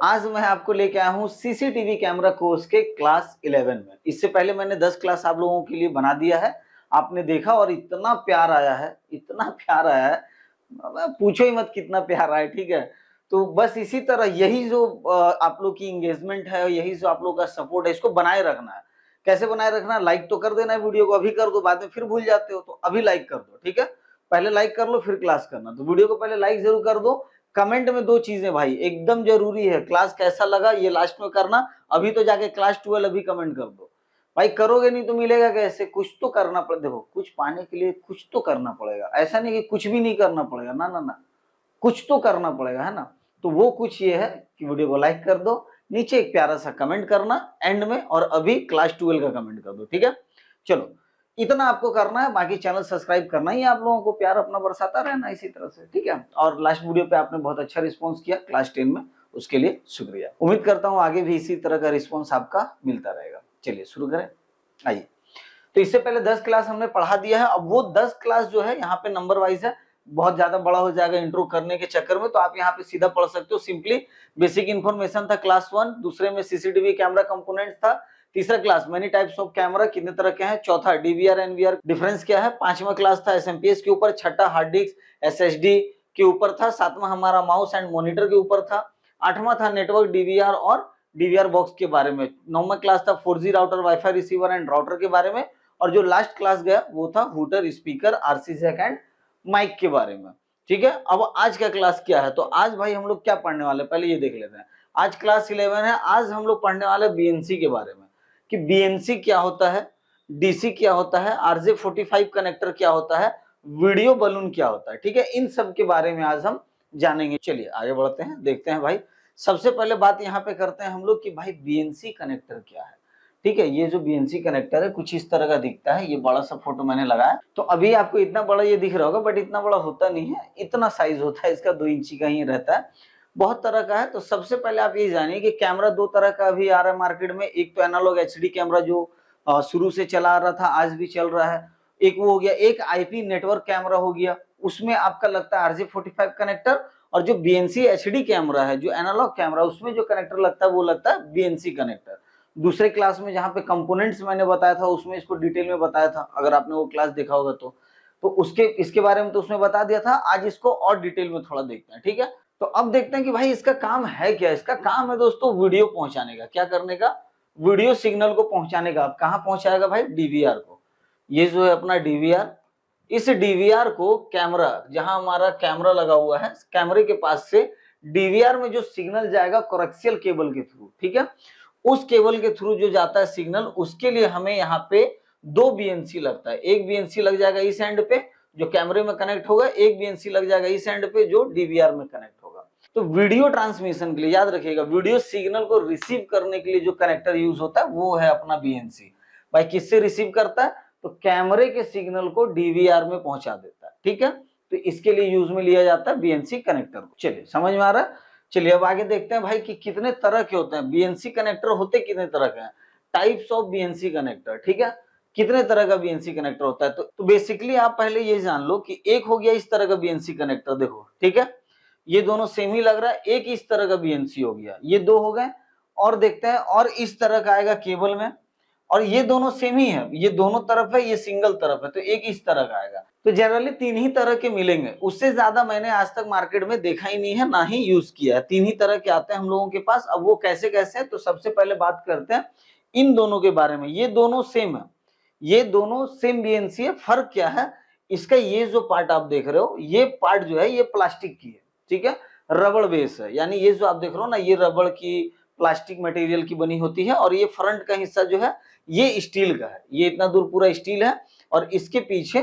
आज मैं आपको लेके आया हूँ सीसीटीवी कैमरा कोर्स के क्लास 11 में। इससे पहले मैंने 10 क्लास आप लोगों के लिए बना दिया है, आपने देखा और इतना प्यार आया है, इतना प्यार आया है, पूछो ही मत कितना प्यार आया, ठीक है। तो बस इसी तरह यही जो आप लोग की एंगेजमेंट है, यही जो आप लोग का सपोर्ट है, इसको बनाए रखना है। कैसे बनाए रखना है? लाइक तो कर देना है, वीडियो को अभी कर दो, बाद में फिर भूल जाते हो, तो अभी लाइक कर दो, ठीक है। पहले लाइक कर लो फिर क्लास करना, तो वीडियो को पहले लाइक जरूर कर दो। कमेंट में 2 चीजें भाई एकदम जरूरी है, क्लास कैसा लगा ये लास्ट में करना। अभी तो जाके क्लास 12 अभी कमेंट कर दो भाई, करोगे नहीं तो मिलेगा कैसे? कुछ तो करना पड़ेगा। देखो, कुछ पाने के लिए कुछ तो करना पड़ेगा, ऐसा नहीं कि कुछ भी नहीं करना पड़ेगा, ना ना ना, कुछ तो करना पड़ेगा, है ना। तो वो कुछ ये है कि वीडियो को लाइक कर दो, नीचे एक प्यारा सा कमेंट करना एंड में, और अभी क्लास 12 का कमेंट कर दो, ठीक है। चलो, इतना आपको करना है, बाकी चैनल सब्सक्राइब करना ही, आप लोगों को प्यार अपना बरसाता रहना इसी तरह से, ठीक है। और लास्ट वीडियो पे आपने बहुत अच्छा रिस्पांस किया क्लास 10 में, उसके लिए शुक्रिया। उम्मीद करता हूं आगे भी इसी तरह का रिस्पांस आपका मिलता रहेगा। चलिए शुरू करें, आइए। तो इससे पहले 10 क्लास हमने पढ़ा दिया है, अब वो 10 क्लास जो है यहाँ पे नंबर वाइज है, बहुत ज्यादा बड़ा हो जाएगा इंट्रो करने के चक्कर में, तो आप यहाँ पे सीधा पढ़ सकते हो। सिंपली बेसिक इन्फॉर्मेशन था क्लास 1, दूसरे में सीसीटीवी कैमरा कंपोनेंट था, तीसरा class many types of camera कितने तरह के हैं, चौथा डीवीआर एनवीआर डिफरेंस क्या है, पांचवा क्लास था एसएमपीएस के ऊपर, छठा हार्ड डिस्क एसएसडी के ऊपर था, सातवां हमारा माउस एंड मॉनिटर के ऊपर था, आठवां था नेटवर्क डीवीआर और डीवीआर बॉक्स के बारे में, नौवां क्लास था 4G router wifi receiver and router के बारे में, और जो लास्ट क्लास गया वो था hooter speaker RC jack and mic के बारे में, ठीक है। अब आज का क्लास क्या है, तो आज भाई हम लोग क्या पढ़ने वाले पहले ये देख लेते हैं। आज क्लास 11 है, आज हम लोग पढ़ने वाले बीएनसी के बारे में, कि बीएनसी क्या होता है, डीसी क्या होता है, RJ45 कनेक्टर क्या होता है, वीडियो बलून क्या होता है, ठीक है। इन सब के बारे में आज हम जानेंगे। चलिए आगे बढ़ते हैं, देखते हैं भाई। सबसे पहले बात यहाँ पे करते हैं हम लोग कि भाई बीएनसी कनेक्टर क्या है, ठीक है। ये जो बीएनसी कनेक्टर है कुछ इस तरह का दिखता है, ये बड़ा सा फोटो मैंने लगाया, तो अभी आपको इतना बड़ा ये दिख रहा होगा, बट इतना बड़ा होता नहीं है, इतना साइज होता है इसका, 2 इंची का ही रहता है, बहुत तरह का है। तो सबसे पहले आप ये जानिए कि कैमरा 2 तरह का अभी आ रहा है मार्केट में, एक तो एनालॉग एचडी कैमरा जो शुरू से चला आ रहा था, आज भी चल रहा है, एक वो हो गया, एक आईपी नेटवर्क कैमरा हो गया, उसमें आपका लगता है RJ45 कनेक्टर, और जो बीएनसी एचडी कैमरा है, जो एनालॉग कैमरा, उसमें जो कनेक्टर लगता है वो लगता है बीएनसी कनेक्टर। दूसरे क्लास में जहाँ पे कंपोनेंट्स मैंने बताया था उसमें इसको डिटेल में बताया था, अगर आपने वो क्लास देखा होगा तो उसके इसके बारे में तो उसमें बता दिया था, आज इसको और डिटेल में थोड़ा देखते हैं, ठीक है। तो अब देखते हैं कि भाई इसका काम है क्या। इसका काम है दोस्तों वीडियो पहुंचाने का, क्या करने का, वीडियो सिग्नल को पहुंचाने का। अब कहाँ पहुंचाएगा भाई, डीवीआर को। ये जो है अपना डीवीआर, इस डीवीआर को कैमरा, जहां हमारा कैमरा लगा हुआ है, कैमरे के पास से डीवीआर में जो सिग्नल जाएगा कोरेक्सियल केबल के थ्रू, ठीक है, उस केबल के थ्रू जो जाता है सिग्नल, उसके लिए हमें यहाँ पे 2 बीएनसी लगता है। एक बीएनसी लग जाएगा इस एंड पे जो कैमरे में कनेक्ट होगा, एक बीएनसी लग जाएगा इस एंड पे जो डीवीआर में कनेक्ट होगा। तो वीडियो ट्रांसमिशन के लिए याद रखिएगा, वीडियो सिग्नल को रिसीव करने के लिए जो कनेक्टर यूज होता है वो है अपना बीएनसी। भाई किससे रिसीव करता है, तो कैमरे के सिग्नल को डीवीआर में पहुंचा देता है, ठीक है। तो इसके लिए यूज में लिया जाता है बीएनसी कनेक्टर को। चलिए समझ में आ रहा है। चलिए अब आगे देखते हैं भाई कि कितने तरह के होते हैं बीएनसी कनेक्टर, होते कितने तरह के हैं, टाइप्स ऑफ बीएनसी कनेक्टर, ठीक है। कितने तरह का बीएनसी कनेक्टर होता है, तो बेसिकली आप पहले ये जान लो कि एक हो गया इस तरह का बीएनसी कनेक्टर, देखो ठीक है, ये दोनों सेम ही लग रहा है। एक इस तरह का बीएनसी हो गया, ये 2 हो गए। और देखते हैं, और इस तरह का आएगा केबल में, और ये दोनों सेम ही है, ये दोनों तरफ है, ये सिंगल तरफ है, तो एक इस तरह का आएगा। तो जनरली 3 ही तरह के मिलेंगे, उससे ज्यादा मैंने आज तक मार्केट में देखा ही नहीं है, ना ही यूज किया है। 3 ही तरह के आते हैं हम लोगों के पास। अब वो कैसे कैसे है, तो सबसे पहले बात करते हैं इन दोनों के बारे में। ये दोनों सेम है, ये दोनों सेम बीएनसी है। फर्क क्या है, इसका ये जो पार्ट आप देख रहे हो, ये पार्ट जो है ये प्लास्टिक की है, ठीक है, रबड़ बेस है, यानी ये जो आप देख रहे हो ना, ये रबड़ की प्लास्टिक मटेरियल की बनी होती है, और ये फ्रंट का हिस्सा जो है ये स्टील का है, ये इतना दूर पूरा स्टील है, और इसके पीछे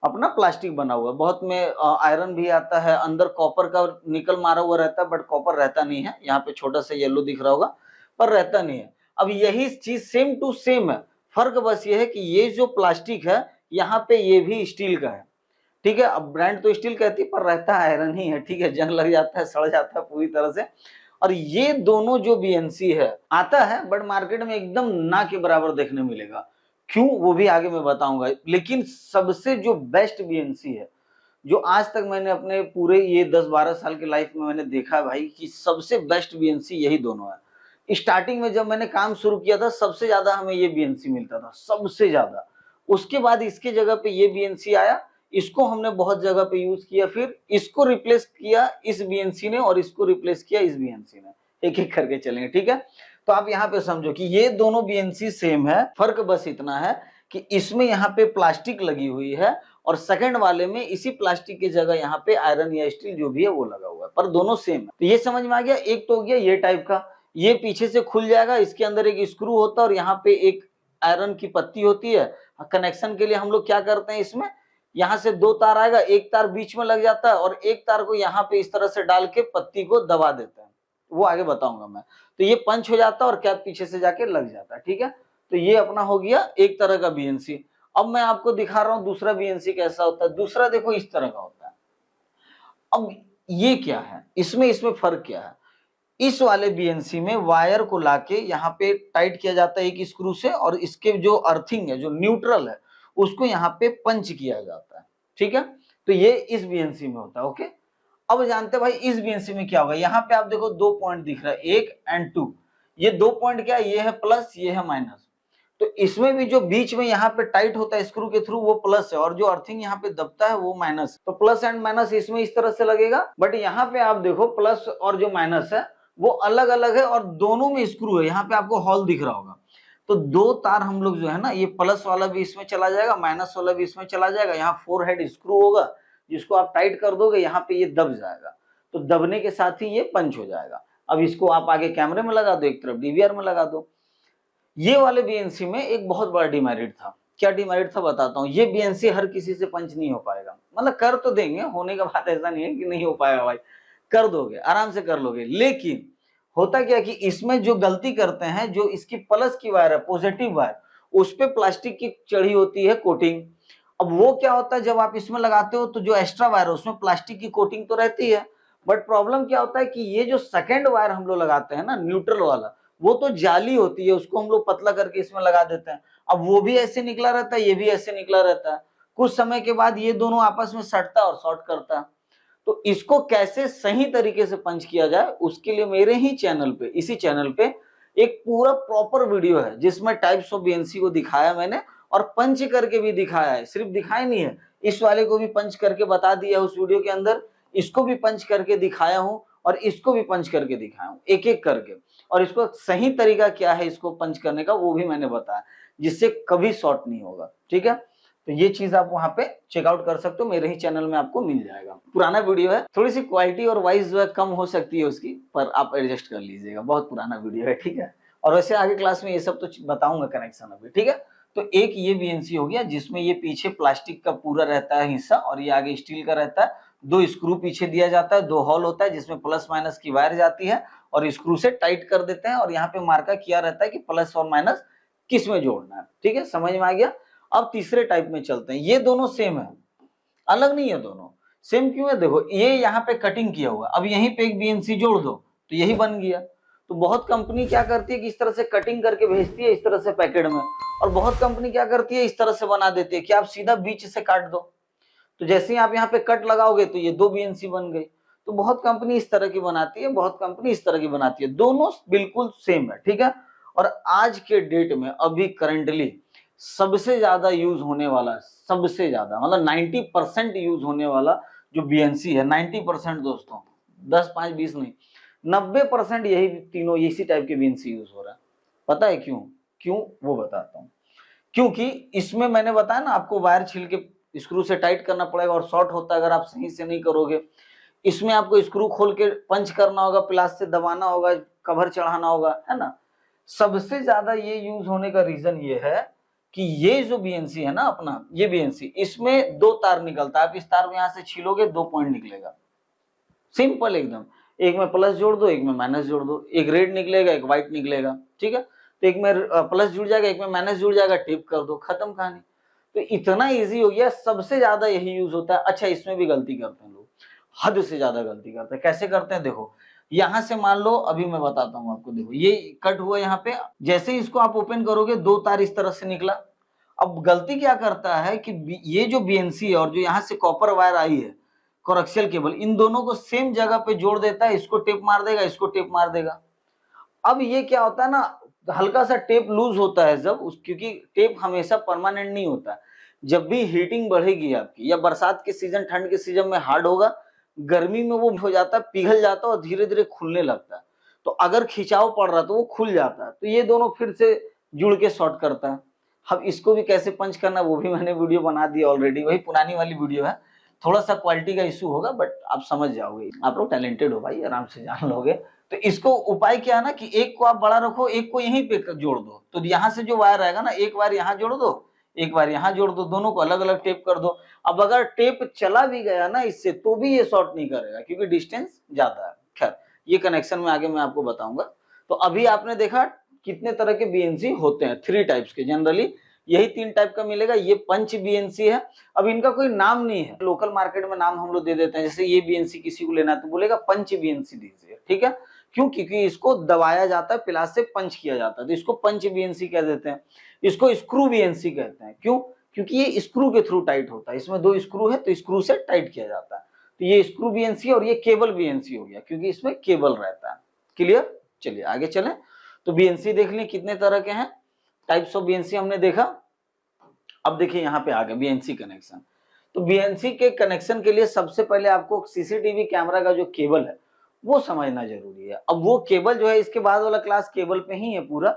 अपना प्लास्टिक बना हुआ है। बहुत में आयरन भी आता है, अंदर कॉपर का निकल मारा हुआ रहता है, बट कॉपर रहता नहीं है। यहाँ पे छोटा सा येलो दिख रहा होगा, पर रहता नहीं है। अब यही चीज सेम टू सेम है, फर्क बस ये है कि ये जो प्लास्टिक है यहाँ पे ये भी स्टील का है, ठीक है। अब ब्रांड तो स्टील कहती है, पर रहता आयरन ही है, ठीक है, जंग लग जाता है, सड़ जाता है पूरी तरह से। और ये दोनों जो बीएनसी है आता है, बट मार्केट में एकदम ना के बराबर देखने मिलेगा। क्यों, वो भी आगे मैं बताऊंगा। लेकिन सबसे जो बेस्ट बीएनसी है, जो आज तक मैंने अपने पूरे ये 10-12 साल की लाइफ में मैंने देखा है भाई कि सबसे बेस्ट बीएनसी यही दोनों है। स्टार्टिंग में जब मैंने काम शुरू किया था सबसे ज्यादा हमें ये बीएनसी मिलता था, सबसे ज्यादा। उसके बाद इसके जगह पे ये बीएनसी आया, इसको हमने बहुत जगह पे यूज किया, फिर इसको रिप्लेस किया इस बीएनसी ने और इसको रिप्लेस किया इस बीएनसी ने, एक एक करके चलेंगे, ठीक है। तो आप यहाँ पे समझो कि ये दोनों बीएनसी सेम है, फर्क बस इतना है कि इसमें यहाँ पे प्लास्टिक लगी हुई है और सेकंड वाले में इसी प्लास्टिक की जगह यहाँ पे आयरन या स्टील जो भी है वो लगा हुआ है, पर दोनों सेम है। तो ये समझ में आ गया। एक तो हो गया ये टाइप का, ये पीछे से खुल जाएगा, इसके अंदर एक स्क्रू होता है और यहाँ पे एक आयरन की पत्ती होती है। कनेक्शन के लिए हम लोग क्या करते हैं, इसमें यहाँ से दो तार आएगा, एक तार बीच में लग जाता है और एक तार को यहाँ पे इस तरह से डाल के पत्ती को दबा देते हैं, वो आगे बताऊंगा मैं। तो ये पंच हो जाता है और कैप पीछे से जाके लग जाता है, ठीक है। तो ये अपना हो गया एक तरह का बीएनसी। अब मैं आपको दिखा रहा हूं दूसरा बीएनसी कैसा होता है। दूसरा देखो इस तरह का होता है। अब ये क्या है, इसमें फर्क क्या है। इस वाले बीएनसी में वायर को लाके यहाँ पे टाइट किया जाता है एक स्क्रू से और इसके जो अर्थिंग है, जो न्यूट्रल है, उसको यहाँ पे पंच किया जाता है, ठीक है। तो ये इस बीएनसी में होता है, ओके। अब जानते हैं भाई इस बीएनसी में क्या होगा। यहाँ पे आप देखो दो पॉइंट दिख रहा है, 1 और 2। ये दो पॉइंट क्या है, ये है प्लस, ये है माइनस। तो इसमें भी जो बीच में यहाँ पे टाइट होता है स्क्रू के थ्रू वो प्लस है और जो अर्थिंग यहाँ पे दबता है वो माइनस। तो प्लस एंड माइनस इसमें इस तरह से लगेगा, बट यहाँ पे आप देखो प्लस और जो माइनस है वो अलग अलग है और दोनों में स्क्रू है। यहाँ पे आपको हॉल दिख रहा होगा। तो दो तार हम लोग जो है ना, ये प्लस वाला भी इसमें चला जाएगा, माइनस वाला भी इसमें चला जाएगा। यहाँ 4 हेड स्क्रू होगा जिसको आप टाइट कर दोगे, यहाँ पे ये दब जाएगा। तो दबने के साथ ही ये पंच हो जाएगा। अब इसको आप आगे कैमरे में लगा दो, एक तरफ डीवीआर में लगा दो। ये वाले बीएनसी में एक बहुत बड़ा डिमेरिट था। क्या डिमेरिट था बताता हूँ। ये बीएनसी हर किसी से पंच नहीं हो पाएगा, मतलब कर तो देंगे, होने का बात ऐसा नहीं है कि नहीं हो पाएगा भाई, कर दोगे, आराम से कर लोगे। लेकिन होता क्या कि इसमें जो गलती करते हैं, जो इसकी प्लस की वायर है, पॉजिटिव वायर, उस पे प्लास्टिक की चढ़ी होती है कोटिंग। अब वो क्या होता है, जब आप इसमें लगाते हो तो जो एक्स्ट्रा वायर है उसमें प्लास्टिक की कोटिंग तो रहती है, बट प्रॉब्लम क्या होता है कि ये जो सेकंड वायर हम लोग लगाते हैं ना, न्यूट्रल वाला, वो तो जाली होती है, उसको हम लोग पतला करके इसमें लगा देते हैं। अब वो भी ऐसे निकला रहता है, ये भी ऐसे निकला रहता है। कुछ समय के बाद ये दोनों आपस में सटता और शॉर्ट करता है। तो इसको कैसे सही तरीके से पंच किया जाए, उसके लिए मेरे ही चैनल पे, इसी चैनल पे एक पूरा प्रॉपर वीडियो है जिसमें टाइप्स ऑफ बीएनसी को दिखाया मैंने और पंच करके भी दिखाया है। सिर्फ दिखाया नहीं है, इस वाले को भी पंच करके बता दिया उस वीडियो के अंदर, इसको भी पंच करके दिखाया हूं और इसको भी पंच करके दिखाया हूं, एक एक करके। और इसको सही तरीका क्या है इसको पंच करने का वो भी मैंने बताया, जिससे कभी शॉर्ट नहीं होगा, ठीक है। तो ये चीज आप वहां पे चेकआउट कर सकते हो, मेरे ही चैनल में आपको मिल जाएगा। पुराना वीडियो है, थोड़ी सी क्वालिटी और वाइज कम हो सकती है उसकी, पर आप एडजस्ट कर लीजिएगा, बहुत पुराना वीडियो है, ठीक है। और वैसे आगे क्लास में ये सब तो बताऊंगा कनेक्शन अभी, ठीक है। तो एक ये बीएनसी हो गया जिसमें ये पीछे प्लास्टिक का पूरा रहता है हिस्सा और ये आगे स्टील का रहता है। दो स्क्रू पीछे दिया जाता है, दो हॉल होता है जिसमें प्लस माइनस की वायर जाती है और स्क्रू से टाइट कर देते हैं और यहाँ पे मार्का किया रहता है कि प्लस और माइनस किस में जोड़ना है, ठीक है, समझ में आ गया। अब तीसरे टाइप में चलते हैं। ये दोनों सेम है, अलग नहीं है, दोनों सेम क्यों है, देखो ये यहाँ पे कटिंग किया हुआ, अब यहीं पे एक बीएनसी जोड़ दो तो यही बन गया। तो बहुत कंपनी क्या करती है कि इस तरह से कटिंग करके भेजती है इस तरह से पैकेट में, और बहुत कंपनी क्या करती है इस तरह से बना देती है कि आप सीधा बीच से काट दो। तो जैसे ही आप यहाँ पे कट लगाओगे तो ये दो बीएनसी बन गई। तो बहुत कंपनी इस तरह की बनाती है, बहुत कंपनी इस तरह की बनाती है, दोनों बिल्कुल सेम है, ठीक है। और आज के डेट में अभी करंटली सबसे ज्यादा यूज होने वाला, सबसे ज्यादा मतलब 90% यूज होने वाला जो बीएनसी है, 90% दोस्तों, 10, 5, 20 नहीं, 90% यही तीनों इसी टाइप के बीएनसी यूज हो रहा है। पता है क्यों? क्यों वो बताता हूँ। क्योंकि इसमें मैंने बताया ना आपको, वायर छील के स्क्रू से टाइट करना पड़ेगा और शॉर्ट होता है अगर आप सही से नहीं करोगे। इसमें आपको स्क्रू खोल के पंच करना होगा, प्लास से दबाना होगा, कवर चढ़ाना होगा, है ना। सबसे ज्यादा ये यूज होने का रीजन ये है कि ये जो बीएनसी है ना अपना, ये बीएनसी, इसमें दो तार निकलता है। आप इस तार को यहाँ से छीलोगे, दो पॉइंट निकलेगा, सिंपल एकदम। एक में प्लस जोड़ दो, एक में माइनस जोड़ दो, एक रेड निकलेगा, एक व्हाइट निकलेगा, ठीक है। तो एक में प्लस जुड़ जाएगा, एक में माइनस जुड़ जाएगा, टिप कर दो, खत्म कहानी। तो इतना इजी हो गया, सबसे ज्यादा यही यूज होता है। अच्छा, इसमें भी गलती करते हैं लोग, हद से ज्यादा गलती करते हैं। कैसे करते हैं देखो, यहां से मान लो, अभी मैं बताता हूं आपको, देखो ये कट हुआ यहाँ पे, जैसे ही इसको आप ओपन करोगे दो तार इस तरह से निकला। अब गलती क्या करता है कि ये जो बीएनसी है और जो यहाँ से कॉपर वायर आई है कोरेक्शियल केबल, इन दोनों को सेम जगह पे जोड़ देता है, इसको टेप मार देगा, इसको टेप मार देगा। अब ये क्या होता है ना, हल्का सा टेप लूज होता है जब क्योंकि टेप हमेशा परमानेंट नहीं होता। जब भी हीटिंग बढ़ेगी आपकी, या बरसात के सीजन, ठंड के सीजन में हार्ड होगा, गर्मी में वो हो जाता है, पिघल जाता है और धीरे धीरे खुलने लगता है। तो अगर खिंचाव पड़ रहा है तो वो खुल जाता है, तो ये दोनों फिर से जुड़ के शॉर्ट करता है। अब इसको भी कैसे पंच करना वो भी मैंने वीडियो बना दिया ऑलरेडी, वही पुरानी वाली वीडियो है, थोड़ा सा क्वालिटी का इशू होगा बट आप समझ जाओगे, आप लोग टैलेंटेड हो भाई, आराम से जान लोगे। तो इसको उपाय क्या है ना कि एक को आप बड़ा रखो, एक को यहीं पे जोड़ दो, तो यहाँ से जो वायर आएगा ना, एक वायर यहाँ जोड़ दो, एक वायर यहाँ जोड़ दो, दोनों को अलग अलग टेप कर दो। अब अगर टेप चला भी गया ना इससे, तो भी ये शॉर्ट नहीं करेगा क्योंकि डिस्टेंस ज्यादा है। खैर ये कनेक्शन में आगे मैं आपको बताऊंगा। तो अभी आपने देखा कितने तरह के बीएनसी होते हैं, 3 टाइप्स के, जनरली यही 3 टाइप का मिलेगा। ये पंच बीएनसी है। अब इनका कोई नाम नहीं है, लोकल मार्केट में नाम हम लोग दे देते हैं, जैसे ये बीएनसी किसी को लेना है तो बोलेगा पंच बीएनसी दीजिए, ठीक है। क्यों? क्योंकि इसको दबाया जाता है, पिलास से पंच किया जाता है, तो इसको पंच बीएनसी कह देते हैं। इसको स्क्रू बीएनसी कहते हैं। क्यों? क्योंकि ये स्क्रू के थ्रू टाइट होता है, इसमें 2 स्क्रू है तो स्क्रू से टाइट किया जाता है। तो ये स्क्रू बीएनसी और ये केबल बीएनसी हो गया क्योंकि इसमें केबल रहता है। क्लियर? चलिए आगे चलें। तो बीएनसी देख ली कितने तरह के हैं, टाइप्स ऑफ बीएनसी हमने देखा। अब देखिए यहाँ पे आ गया बीएनसी कनेक्शन। तो बीएनसी के कनेक्शन के लिए सबसे पहले आपको सीसीटीवी कैमरा का जो केबल है वो समझना जरूरी है। अब वो केबल जो है, इसके बाद वाला क्लास केबल पे ही है पूरा,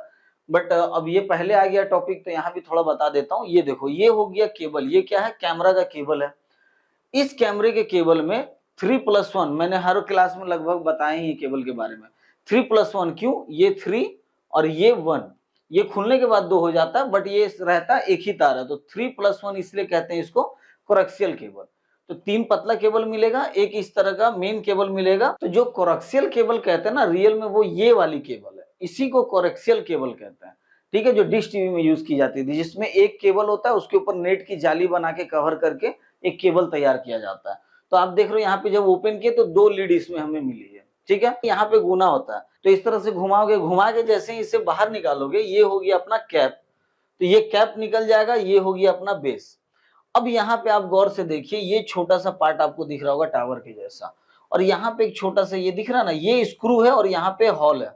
बट अब ये पहले आ गया टॉपिक तो यहाँ भी थोड़ा बता देता हूँ। ये देखो, ये हो गया केबल, ये क्या है? कैमरा का केबल है। इस कैमरे के केबल में 3+1, मैंने हर क्लास में लगभग बताए ही केबल के बारे में। 3+1 क्यों? ये 3 और ये 1, ये खुलने के बाद 2 हो जाता है, बट ये रहता है एक ही तार है, तो 3+1 इसलिए कहते हैं इसको कोरेक्शियल केबल। तो 3 पतला केबल मिलेगा, एक इस तरह का मेन केबल मिलेगा। तो जो कोरेक्शियल केबल कहते हैं ना रियल में, वो ये वाली केबल है, इसी को कोरेक्शियल केबल कहते हैं, ठीक है। जो डिश टीवी में यूज की जाती थी, जिसमें एक केबल होता है, उसके ऊपर नेट की जाली बना के कवर करके एक केबल तैयार किया जाता है। तो आप देख रहे हो यहाँ पे जब ओपन किए तो 2 लीड इसमें हमें मिली है, ठीक है। यहाँ पे गुना होता है, तो इस तरह से घुमाओगे, घुमा के जैसे ही इसे बाहर निकालोगे, ये हो गया अपना कैप, तो ये कैप निकल जाएगा, ये हो गया अपना बेस। अब यहाँ पे आप गौर से देखिए, ये छोटा सा पार्ट आपको दिख रहा होगा टावर के जैसा, और यहाँ पे एक छोटा सा ये दिख रहा है ना, ये स्क्रू है और यहाँ पे हॉल है,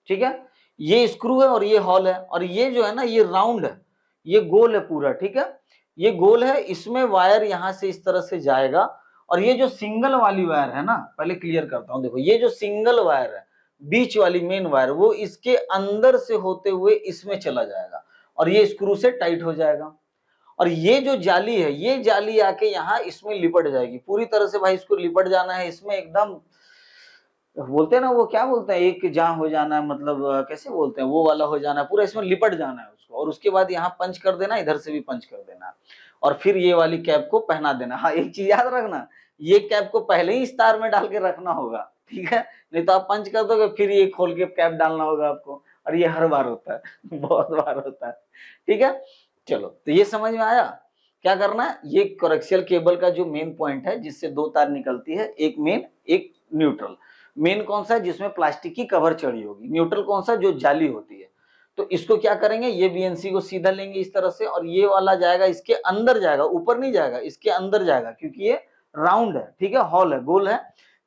ठीक है। ये स्क्रू है और ये हॉल है, और ये जो है ना, ये राउंड है, ये गोल है पूरा, ठीक है। ये गोल है, इसमें वायर यहाँ से इस तरह से जाएगा, और ये जो सिंगल वाली वायर है ना, पहले क्लियर करता हूँ, देखो ये जो सिंगल वायर है, बीच वाली मेन वायर, वो इसके अंदर से होते हुए इसमें चला जाएगा और ये स्क्रू से टाइट हो जाएगा। और ये जो जाली है, ये जाली आके यहाँ इसमें लिपट जाएगी पूरी तरह से। भाई इसको लिपट जाना है इसमें, एकदम बोलते हैं ना, वो क्या बोलते हैं, एक जहाँ हो जाना है, मतलब कैसे बोलते हैं, वो वाला हो जाना है, पूरा इसमें लिपट जाना है उसको, और उसके बाद यहाँ पंच कर देना, इधर से भी पंच कर देना, और फिर ये वाली कैप को पहना देना। हाँ एक चीज याद रखना, ये कैप को पहले ही इस तार में डाल के रखना होगा, ठीक है, नहीं तो आप पंच कर दोगे फिर ये खोल के कैप डालना होगा आपको, और ये हर बार होता है बहुत बार होता है, ठीक है। चलो तो ये समझ में आया क्या करना है। ये कोरेक्शियल केबल का जो मेन पॉइंट है, जिससे 2 तार निकलती है, एक मेन एक न्यूट्रल। मेन कौन सा है? जिसमें प्लास्टिक की कवर चढ़ी होगी। न्यूट्रल कौन सा? जो जाली होती है। तो इसको क्या करेंगे, ये बीएनसी को सीधा लेंगे इस तरह से, और ये वाला जाएगा इसके अंदर जाएगा, ऊपर नहीं जाएगा, इसके अंदर जाएगा, क्योंकि ये राउंड है, ठीक है, हॉल है, गोल है,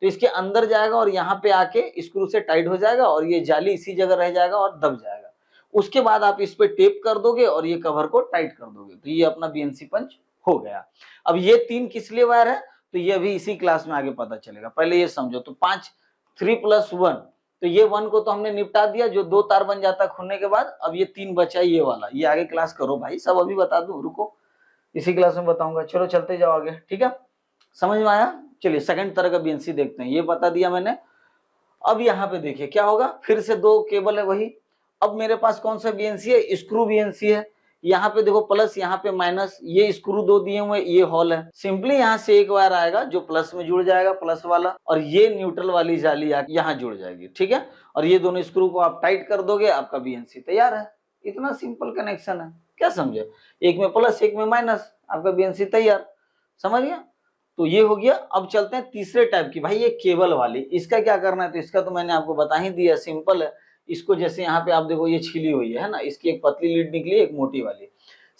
तो इसके अंदर जाएगा और यहाँ पे आके स्क्रू से टाइट हो जाएगा, और ये जाली इसी जगह रह जाएगा और दब जाएगा। उसके बाद आप इस पे टेप कर दोगे और ये कवर को टाइट कर दोगे, तो ये अपना बीएनसी पंच हो गया। अब ये 3 किस लिए वायर है, तो ये अभी इसी क्लास में आगे पता चलेगा, पहले ये समझो। तो 3+1, तो ये 1 को तो हमने निपटा दिया, जो 2 तार बन जाता खुलने के बाद। अब ये 3 बचा ये वाला, ये आगे क्लास करो भाई, सब अभी बता दूं, रुको इसी क्लास में बताऊंगा। चलो चलते जाओ आगे, ठीक है, समझ में आया। चलिए सेकंड तरह का बीएनसी देखते हैं, ये बता दिया मैंने। अब यहाँ पे देखिए क्या होगा, फिर से 2 केबल है वही। अब मेरे पास कौन सा बीएनसी है? स्क्रू बीएनसी है। यहाँ पे देखो प्लस, यहाँ पे माइनस, ये स्क्रू 2 दिए हुए, ये हॉल है। सिंपली यहाँ से एक वायर आएगा जो प्लस में जुड़ जाएगा, प्लस वाला, और ये न्यूट्रल वाली जाली यहाँ जुड़ जाएगी, ठीक है। और ये दोनों स्क्रू को आप टाइट कर दोगे, आपका बीएनसी तैयार है। इतना सिंपल कनेक्शन है, क्या समझे, एक में प्लस एक में माइनस, आपका बीएनसी तैयार, समझ गया। तो ये हो गया। अब चलते हैं तीसरे टाइप की, भाई ये केबल वाली, इसका क्या करना है, तो इसका तो मैंने आपको बता ही दिया, सिंपल है। इसको जैसे यहाँ पे आप देखो, ये छिली हुई है ना, इसकी एक पतली लीड निकली, एक मोटी वाली।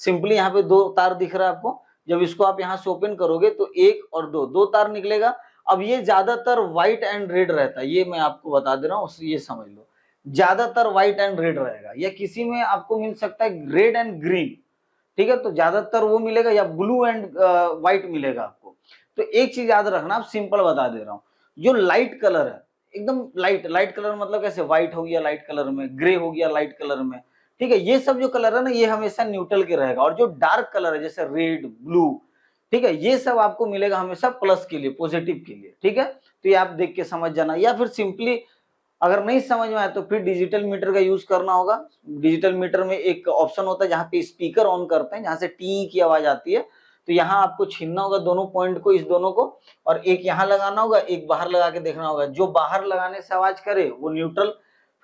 सिंपली यहाँ पे 2 तार दिख रहा है आपको, जब इसको आप यहाँ से ओपन करोगे तो 1 और 2 तार निकलेगा। अब ये ज्यादातर व्हाइट एंड रेड रहता है, ये मैं आपको बता दे रहा हूँ, ये समझ लो, ज्यादातर व्हाइट एंड रेड रहेगा, या किसी में आपको मिल सकता है रेड एंड ग्रीन, ठीक है, तो ज्यादातर वो मिलेगा, या ब्लू एंड व्हाइट मिलेगा आपको। तो एक चीज याद रखना, आप सिंपल बता दे रहा हूँ, जो लाइट कलर है, एकदम लाइट कलर मतलब कैसे, व्हाइट हो गया लाइट कलर में, ग्रे हो गया लाइट कलर में, ठीक है, ये सब जो कलर है ना, ये हमेशा न्यूट्रल के रहेगा। और जो डार्क कलर है जैसे रेड, ब्लू, ठीक है, ये सब आपको मिलेगा हमेशा प्लस के लिए, पॉजिटिव के लिए, ठीक है। तो ये आप देख के समझ जाना, या फिर सिंपली अगर नहीं समझ में आए तो फिर डिजिटल मीटर का यूज करना होगा। डिजिटल मीटर में एक ऑप्शन होता है जहाँ पे स्पीकर ऑन करते हैं, जहाँ से टी की आवाज आती है, तो यहाँ आपको छीनना होगा दोनों पॉइंट को, इस दोनों को, और एक यहाँ लगाना होगा, एक बाहर लगा के देखना होगा। जो बाहर लगाने से आवाज करे वो न्यूट्रल,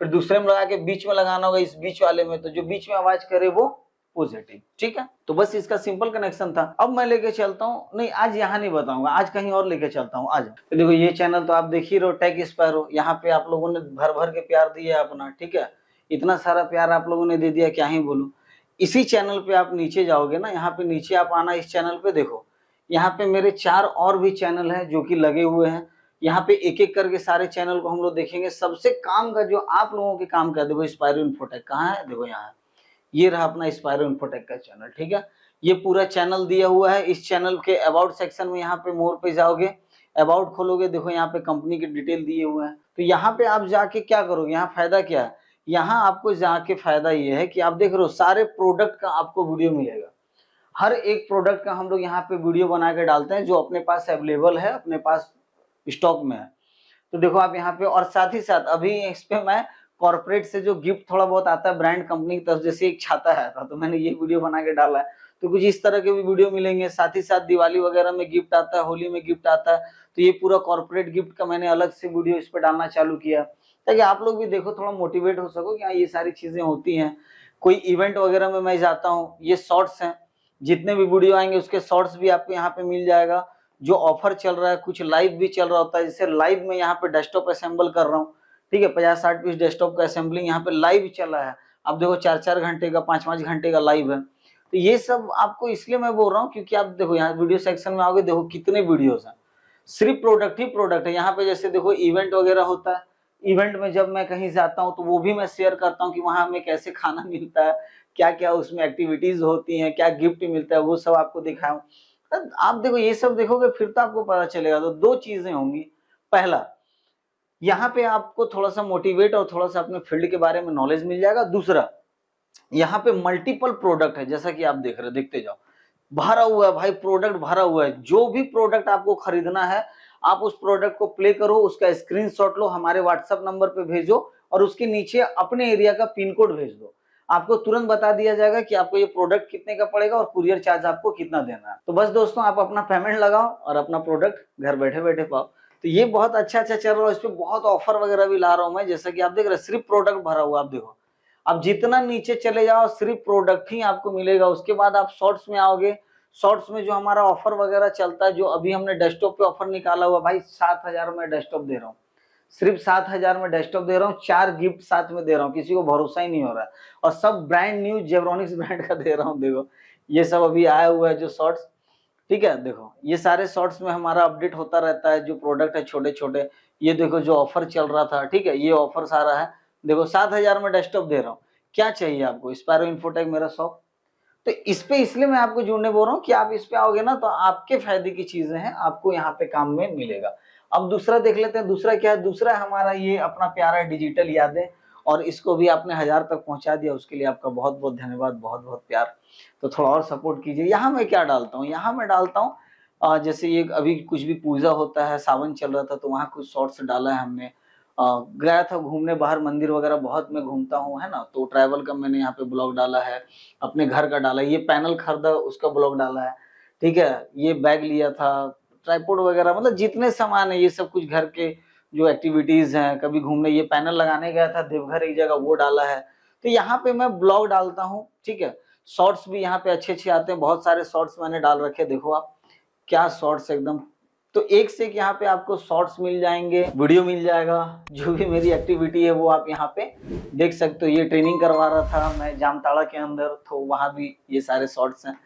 फिर दूसरे में लगा के बीच में लगाना होगा, इस बीच वाले में, तो जो बीच में आवाज करे वो पॉजिटिव, ठीक है। तो बस इसका सिंपल कनेक्शन था। अब मैं लेके चलता हूँ, नहीं आज यहाँ नहीं बताऊंगा, आज कहीं और लेके चलता हूँ। आज तो देखो ये चैनल तो आप देख ही रहे हो, टेक स्पैरो, यहाँ पे आप लोगों ने भर भर के प्यार दिया अपना, ठीक है, इतना सारा प्यार आप लोगों ने दे दिया, क्या ही बोलूं। इसी चैनल पे आप नीचे जाओगे ना, यहाँ पे नीचे आप आना, इस चैनल पे देखो, यहाँ पे मेरे 4 और भी चैनल है जो कि लगे हुए हैं। यहाँ पे एक एक करके सारे चैनल को हम लोग देखेंगे। सबसे काम का जो आप लोगों के काम का, देखो स्पायरो इन्फोटेक कहाँ है, देखो यहाँ, ये रहा अपना स्पायरो इन्फोटेक का चैनल, ठीक है। ये पूरा चैनल दिया हुआ है। इस चैनल के अबाउट सेक्शन में यहाँ पे मोर पे जाओगे, अबाउट खोलोगे, देखो यहाँ पे कंपनी के डिटेल दिए हुए हैं। तो यहाँ पे आप जाके क्या करोगे, यहाँ फायदा क्या है, यहाँ आपको जाके फायदा ये है कि आप देख रहे हो सारे प्रोडक्ट का आपको वीडियो मिलेगा। हर एक प्रोडक्ट का हम लोग यहाँ पे वीडियो बना के डालते हैं, जो अपने पास अवेलेबल है, अपने पास स्टॉक में है। तो देखो आप यहाँ पे, और साथ ही साथ अभी इस पे मैं कॉर्पोरेट से जो गिफ्ट थोड़ा बहुत आता है ब्रांड कंपनी की तरफ, जैसे एक छाता आया था तो मैंने ये वीडियो बना के डाला है। तो कुछ इस तरह के भी वीडियो मिलेंगे। साथ ही साथ दिवाली वगैरह में गिफ्ट आता है, होली में गिफ्ट आता है, तो ये पूरा कॉर्पोरेट गिफ्ट का मैंने अलग से वीडियो इस पे डालना चालू किया, ताकि आप लोग भी देखो, थोड़ा मोटिवेट हो सको कि हाँ ये सारी चीजें होती हैं। कोई इवेंट वगैरह में मैं जाता हूँ, ये शॉर्ट्स हैं, जितने भी वीडियो आएंगे उसके शॉर्ट्स भी आपको यहाँ पे मिल जाएगा। जो ऑफर चल रहा है, कुछ लाइव भी चल रहा होता है, जैसे लाइव में यहाँ पे डेस्कटॉप असेंबल कर रहा हूँ, ठीक है, 50-60 पीस डेस्कटॉप का असेंबलिंग यहाँ पे लाइव चला है। अब देखो 4-4 घंटे का, 5-5 घंटे का लाइव है। तो ये सब आपको इसलिए मैं बोल रहा हूँ क्योंकि आप देखो यहाँ वीडियो सेक्शन में आओगे, देखो कितने वीडियोस हैं, सिर्फ प्रोडक्ट ही प्रोडक्ट है। यहाँ पे जैसे देखो इवेंट वगैरह होता है, इवेंट में जब मैं कहीं जाता हूँ तो वो भी मैं शेयर करता हूँ कि वहां हमें कैसे खाना मिलता है, क्या क्या उसमें एक्टिविटीज होती हैं, क्या गिफ्ट मिलता है, वो सब आपको दिखाऊं। आप देखो ये सब देखोगे फिर तो आपको पता चलेगा। तो 2 चीजें होंगी, पहला यहाँ पे आपको थोड़ा सा मोटिवेट और थोड़ा सा अपने फील्ड के बारे में नॉलेज मिल जाएगा। दूसरा, यहाँ पे मल्टीपल प्रोडक्ट है, जैसा कि आप देख रहे हो, देखते जाओ, भरा हुआ है भाई, प्रोडक्ट भरा हुआ है। जो भी प्रोडक्ट आपको खरीदना है, आप उस प्रोडक्ट को प्ले करो, उसका स्क्रीनशॉट लो, हमारे व्हाट्सएप नंबर पे भेजो, और उसके नीचे अपने एरिया का पिन कोड भेज दो। आपको तुरंत बता दिया जाएगा कि आपको ये प्रोडक्ट कितने का पड़ेगा और कुरियर चार्ज आपको कितना देना है। तो बस दोस्तों, आप अपना पेमेंट लगाओ और अपना प्रोडक्ट घर बैठे बैठे पाओ। तो ये बहुत अच्छा चल रहा है, इस पे बहुत ऑफर वगैरह भी ला रहा हूँ मैं, जैसा कि आप देख रहे हैं, सिर्फ प्रोडक्ट भरा हुआ। आप देखो, अब जितना नीचे चले जाओ सिर्फ प्रोडक्ट ही आपको मिलेगा। उसके बाद आप शॉर्ट्स में आओगे, शॉर्ट्स में जो हमारा ऑफर वगैरह चलता है, जो अभी हमने डेस्कटॉप पे ऑफर निकाला हुआ भाई, 7,000 में डेस्कटॉप दे रहा हूँ, सिर्फ 7,000 में डेस्कटॉप दे रहा हूँ, 4 गिफ्ट साथ में दे रहा हूँ, किसी को भरोसा ही नहीं हो रहा है, और सब ब्रांड न्यू जेब्रॉनिक्स ब्रांड का दे रहा हूँ। देखो ये सब अभी आया हुआ है जो शॉर्ट्स, ठीक है, देखो ये सारे शॉर्ट्स में हमारा अपडेट होता रहता है, जो प्रोडक्ट है छोटे छोटे। ये देखो जो ऑफर चल रहा था, ठीक है, ये ऑफर सारा है। देखो 7,000 में डेस्कटॉप दे रहा हूँ। क्या चाहिए आपको, स्पायरो इन्फोटेक मेरा शॉप। तो इस पे इसलिए मैं आपको जुड़ने बोल रहा हूँ कि आप इस पे आओगे ना तो आपके फायदे की चीजें हैं, आपको यहाँ पे काम में मिलेगा। अब दूसरा देख लेते हैं, दूसरा क्या है। दूसरा हमारा ये अपना प्यारा डिजिटल यादें, और इसको भी आपने 1000 तक पहुंचा दिया, उसके लिए आपका बहुत बहुत धन्यवाद, बहुत बहुत प्यार। तो थोड़ा और सपोर्ट कीजिए। यहाँ मैं क्या डालता हूँ, यहाँ मैं डालता हूँ जैसे ये अभी कुछ भी पूजा होता है, सावन चल रहा था, तो वहाँ कुछ शॉर्ट्स डाला है हमने। गया था घूमने बाहर, मंदिर वगैरह बहुत मैं घूमता हूँ, है ना, तो ट्रैवल का मैंने यहाँ पे ब्लॉग डाला है, अपने घर का डाला, ये पैनल खरीदा उसका ब्लॉग डाला है, ठीक है, ये बैग लिया था, ट्राइपॉड वगैरह, मतलब जितने सामान है ये सब कुछ घर के जो एक्टिविटीज हैं, कभी घूमने, ये पैनल लगाने गया था देवघर एक जगह, वो डाला है। तो यहाँ पे मैं ब्लॉग डालता हूँ, ठीक है। शॉर्ट्स भी यहाँ पे अच्छे अच्छे आते हैं, बहुत सारे शॉर्ट्स मैंने डाल रखे, देखो आप क्या शॉर्ट्स एकदम तो एक से एक यहाँ पे आपको शॉर्ट्स मिल जाएंगे, वीडियो मिल जाएगा, जो भी मेरी एक्टिविटी है वो आप यहाँ पे देख सकते हो। ये ट्रेनिंग करवा रहा था मैं जामताड़ा के अंदर, तो वहाँ भी ये सारे शॉर्ट्स हैं।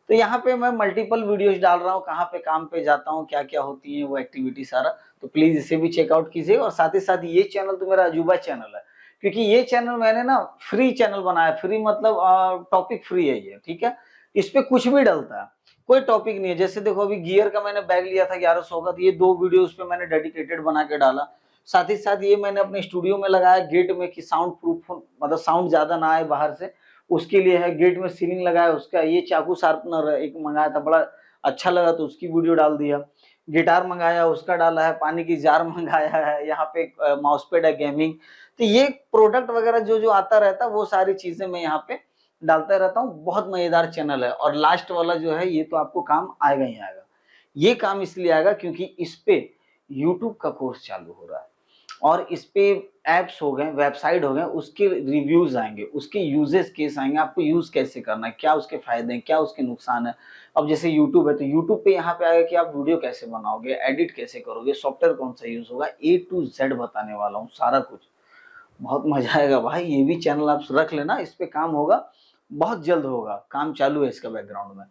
तो यहाँ पे मैं मल्टीपल वीडियोस डाल रहा हूँ, कहाँ पे काम पे जाता हूँ, क्या क्या होती है वो एक्टिविटी सारा। तो प्लीज इसे भी चेकआउट कीजिए। और साथ ही साथ ये चैनल तो मेरा अजूबा चैनल है, क्योंकि ये चैनल मैंने ना फ्री चैनल बनाया। फ्री मतलब टॉपिक फ्री है ये, ठीक है। इस पे कुछ भी डलता है, कोई टॉपिक नहीं है। जैसे देखो अभी गियर का मैंने बैग लिया था 1100 का, तो ये 2 वीडियो उस पे मैंने डेडिकेटेड बना के डाला। साथ ही साथ ये मैंने अपने स्टूडियो में लगाया गेट में कि साउंड प्रूफ, मतलब साउंड ज्यादा ना आए बाहर से, उसके लिए है। गेट में सीलिंग लगाया उसका। ये चाकू शार्पनर एक मंगाया था, बड़ा अच्छा लगा तो उसकी वीडियो डाल दिया। गिटार मंगाया उसका डाला है। पानी की जार मंगाया है। यहाँ पे माउस पैड है गेमिंग। तो ये प्रोडक्ट वगैरह जो जो आता रहता है वो सारी चीजें मैं यहाँ पे डालता रहता हूँ। बहुत मजेदार चैनल है। और लास्ट वाला जो है ये तो आपको काम आएगा ही आएगा। ये काम इसलिए आएगा क्योंकि इस पे यूट्यूब का कोर्स चालू हो रहा है, और इस पे एप्स हो गए, वेबसाइट हो गए, उसके रिव्यूज आएंगे, उसके यूजेस केस आएंगे, आपको यूज कैसे करना है, क्या उसके फायदे हैं, क्या उसके नुकसान है। अब जैसे यूट्यूब है तो यूट्यूब पे यहाँ पे आएगा कि आप वीडियो कैसे बनाओगे, एडिट कैसे करोगे, सॉफ्टवेयर कौन सा यूज होगा, A to Z बताने वाला हूँ सारा कुछ। बहुत मजा आएगा भाई। ये भी चैनल आप रख लेना, इस पे काम होगा, बहुत जल्द होगा, काम चालू है इसका बैकग्राउंड में।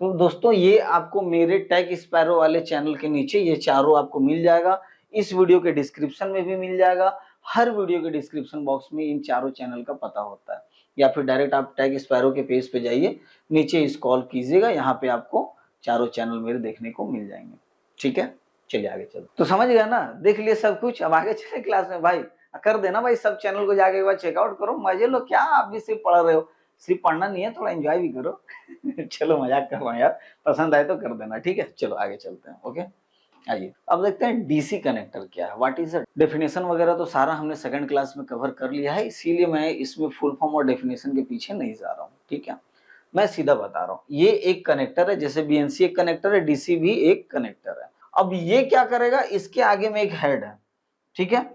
तो दोस्तों ये आपको मेरे टेक स्पैरो वाले चैनल के नीचे ये चारों आपको मिल जाएगा। इस वीडियो के डिस्क्रिप्शन में भी मिल जाएगा। हर वीडियो के डिस्क्रिप्शन बॉक्स में इन चारों चैनल का पता होता है। या फिर डायरेक्ट आप टेक स्पैरो के पेज पे जाइए, नीचे स्क्रॉल कीजिएगा, यहाँ पे आपको चारों चैनल मेरे देखने को मिल जाएंगे। ठीक है, चलिए आगे चलो। तो समझ गया ना, देख लिए सब कुछ। अब आगे चले क्लास में भाई, कर देना भाई सब चैनल को जाके एक बार चेकआउट करो, मजे लो। क्या आप भी सिर्फ पढ़ रहे हो, सिर्फ पढ़ना नहीं है, थोड़ा एंजॉय भी करो। चलो मजाक कर रहा हूँ यार, पसंद आए तो कर देना। ठीक है, चलो आगे चलते हैं। ओके, आइए अब देखते हैं डीसी कनेक्टर क्या है, व्हाट इज अ डेफिनेशन वगैरह तो सारा हमने सेकंड क्लास में कवर कर लिया है, इसीलिए मैं इसमें फुल फॉर्म और डेफिनेशन के पीछे नहीं जा रहा हूँ। ठीक है, मैं सीधा बता रहा हूँ। ये एक कनेक्टर है, जैसे बीएनसी एक कनेक्टर है, डीसी भी एक कनेक्टर है। अब ये क्या करेगा, इसके आगे में एक हेड है। ठीक है,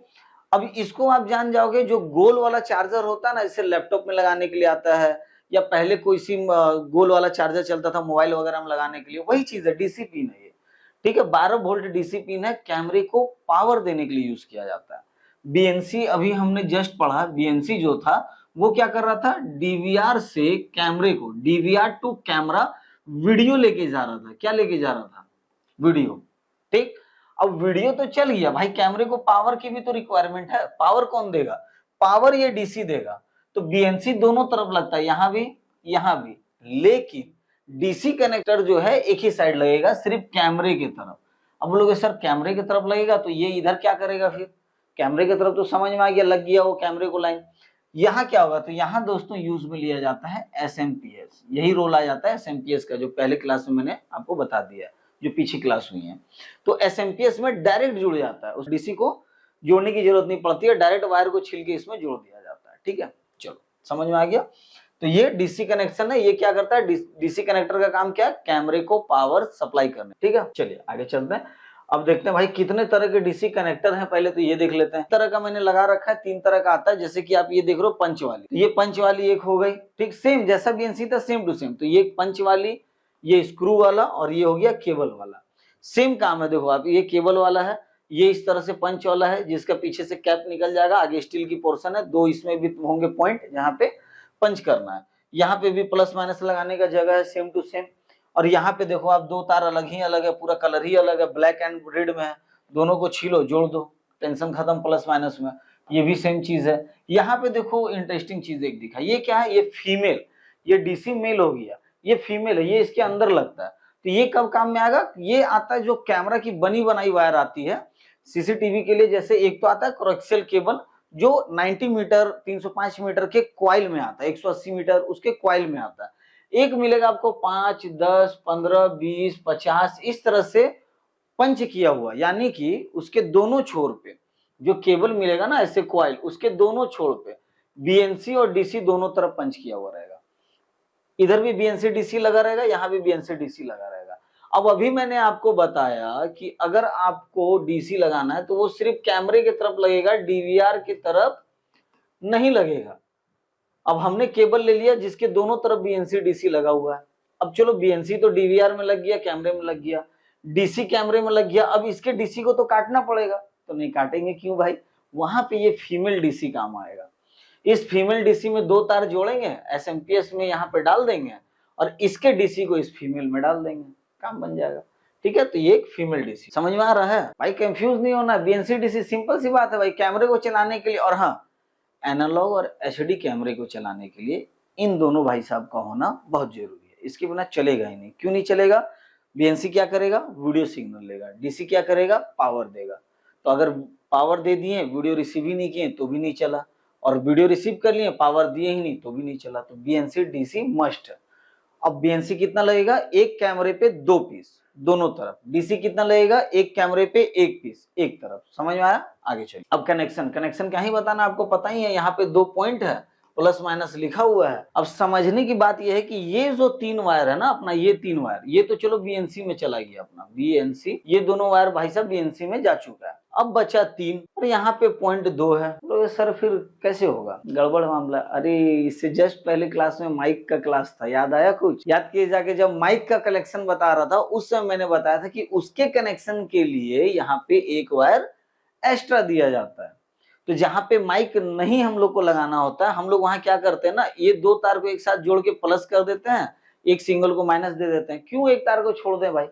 अब इसको आप जान जाओगे, जो गोल वाला चार्जर होता है ना, जैसे लैपटॉप में लगाने के लिए आता है, या पहले कोई सी गोल वाला चार्जर चलता था मोबाइल वगैरह में लगाने के लिए, वही चीज है, डीसी पिन है ये। ठीक है, 12 वोल्ट डीसी पिन है, कैमरे को पावर देने के लिए यूज किया जाता है। बीएनसी अभी हमने जस्ट पढ़ा, बीएनसी जो था वो क्या कर रहा था, डीवीआर से कैमरे को, डीवीआर टू कैमरा वीडियो लेके जा रहा था। क्या लेके जा रहा था, वीडियो। ठीक, अब वीडियो तो चल गया भाई, कैमरे को पावर की भी तो रिक्वायरमेंट है। पावर कौन देगा, पावर ये डीसी देगा। तो बीएनसी दोनों तरफ लगता है, यहां भी यहां भी, लेकिन डीसी कनेक्टर जो है एक ही साइड लगेगा, सिर्फ कैमरे की तरफ। अब बोलोगे सर कैमरे की तरफ लगेगा तो ये इधर क्या करेगा, फिर कैमरे की तरफ तो समझ में आ गया, लग गया वो कैमरे को लाइन। यहाँ क्या होगा, तो यहाँ दोस्तों यूज में लिया जाता है एसएमपीएस। यही रोल आ जाता है एसएमपीएस का, जो पहले क्लास में मैंने आपको बता दिया, जो पीछे क्लास हुई है। तो एसएमपीएस में डायरेक्ट जुड़ जाता है, उस डीसी को जोड़ने की जरूरत नहीं पड़ती है, डायरेक्ट वायर को छील के इसमें जोड़ दिया जाता है। ठीक है, चलो समझ में आ गया। तो ये डीसी कनेक्शन है, ये क्या करता है, डीसी कनेक्टर का काम क्या है, कैमरे को पावर सप्लाई करना। ठीक है, चलिए आगे चलते हैं। अब देखते हैं भाई कितने तरह के डीसी कनेक्टर हैं, पहले तो ये देख लेते हैं। तरह का मैंने लगा रखा है, 3 तरह का आता है। जैसे कि आप ये देख रहे हो पंच वाली, ये पंच वाली एक हो गई। ठीक, सेम जैसा बीएनसी था सेम टू सेम। तो ये पंच वाली, ये स्क्रू वाला, और ये हो गया केबल वाला। सेम काम है। देखो आप, ये केबल वाला है, ये इस तरह से पंच वाला है, जिसका पीछे से कैप निकल जाएगा, आगे स्टील की पोर्शन है, 2 इसमें भी होंगे पॉइंट जहाँ पे पंच करना है। यहाँ पे भी प्लस माइनस लगाने का जगह है, सेम टू सेम। और यहाँ पे देखो आप, 2 तार अलग ही अलग है, पूरा कलर ही अलग है, ब्लैक एंड रेड में है। दोनों को छीलो, जोड़ दो, टेंशन खत्म प्लस माइनस में। ये भी सेम चीज है। यहाँ पे देखो इंटरेस्टिंग चीज एक दिखा, ये क्या है, ये फीमेल, ये डीसी मेल हो गया, ये फीमेल है, ये इसके अंदर लगता है। तो ये कब काम में आएगा, ये आता है जो कैमरा की बनी बनाई वायर आती है सीसीटीवी के लिए। जैसे एक तो आता है कोएक्सियल केबल, जो 90 मीटर 305 मीटर के क्वाइल में आता है, 180 मीटर उसके क्वाइल में आता है। एक मिलेगा आपको 5, 10, 15, 20, 50 इस तरह से पंच किया हुआ, यानी कि उसके दोनों छोर पे जो केबल मिलेगा ना ऐसे क्वाइल, उसके दोनों छोर पे बीएनसी और डीसी दोनों तरफ पंच किया हुआ रहेगा। इधर भी बीएनसी डीसी लगा रहेगा, यहाँ भी बीएनसी डीसी लगा रहेगा। अब अभी मैंने आपको बताया कि अगर आपको डीसी लगाना है तो वो सिर्फ कैमरे की तरफ लगेगा, डीवीआर की तरफ नहीं लगेगा। अब हमने केबल ले लिया जिसके दोनों तरफ बीएनसी डीसी लगा हुआ है। अब चलो बीएनसी तो डीवीआर में लग गया, कैमरे में लग गया, डीसी कैमरे में लग गया, अब इसके डीसी को तो काटना पड़ेगा, तो नहीं काटेंगे, क्यों भाई, वहां पे ये फीमेल डीसी काम आएगा। इस फीमेल डीसी में 2 तार जोड़ेंगे, एसएमपीएस में यहाँ पे डाल देंगे और इसके डीसी को इस फीमेल में डाल देंगे, काम बन जाएगा। ठीक है, तो ये एक फीमेल डीसी, समझ में आ रहा है भाई, कंफ्यूज नहीं होना। बीएनसी डीसी सिंपल सी बात है भाई, कैमरे को चलाने के लिए, और हाँ एनालॉग और एचडी कैमरे को चलाने के लिए इन दोनों भाई साहब का होना बहुत जरूरी है, इसके बिना चलेगा ही नहीं। क्यों नहीं चलेगा, बीएनसी क्या करेगा, वीडियो सिग्नल लेगा, डीसी क्या करेगा, पावर देगा। तो अगर पावर दे दिए, वीडियो रिसीव ही नहीं किए तो भी नहीं चला, और वीडियो रिसीव कर लिए, पावर दिए ही नहीं तो भी नहीं चला। तो बीएनसी डीसी मस्ट है। अब बीएनसी कितना लगेगा, एक कैमरे पे 2 पीस दोनों तरफ, डीसी कितना लगेगा, एक कैमरे पे 1 पीस एक तरफ, समझ में आया, आगे चलिए। अब कनेक्शन क्या ही बताना, आपको पता ही है, यहाँ पे 2 पॉइंट है, प्लस माइनस लिखा हुआ है। अब समझने की बात यह है कि ये जो 3 वायर है ना अपना, ये 3 वायर, ये तो चलो बीएनसी में चला गया अपना, बीएनसी, ये दोनों वायर भाई साहब बीएनसी में जा चुका है। अब बचा 3 और यहाँ पे पॉइंट 2 है। तो सर फिर कैसे होगा, गड़बड़ मामला। अरे इससे जस्ट पहले क्लास में माइक का क्लास था, याद आया कुछ, याद किए जाके, जब माइक का कनेक्शन बता रहा था उस समय मैंने बताया था कि उसके कनेक्शन के लिए यहाँ पे एक वायर एक्स्ट्रा दिया जाता है। तो जहां पे माइक नहीं हम लोग को लगाना होता है, हम लोग वहां क्या करते हैं ना, ये 2 तार को एक साथ जोड़ के प्लस कर देते हैं, एक सिंगल को माइनस दे देते हैं। क्यों एक तार को छोड़ दें भाई,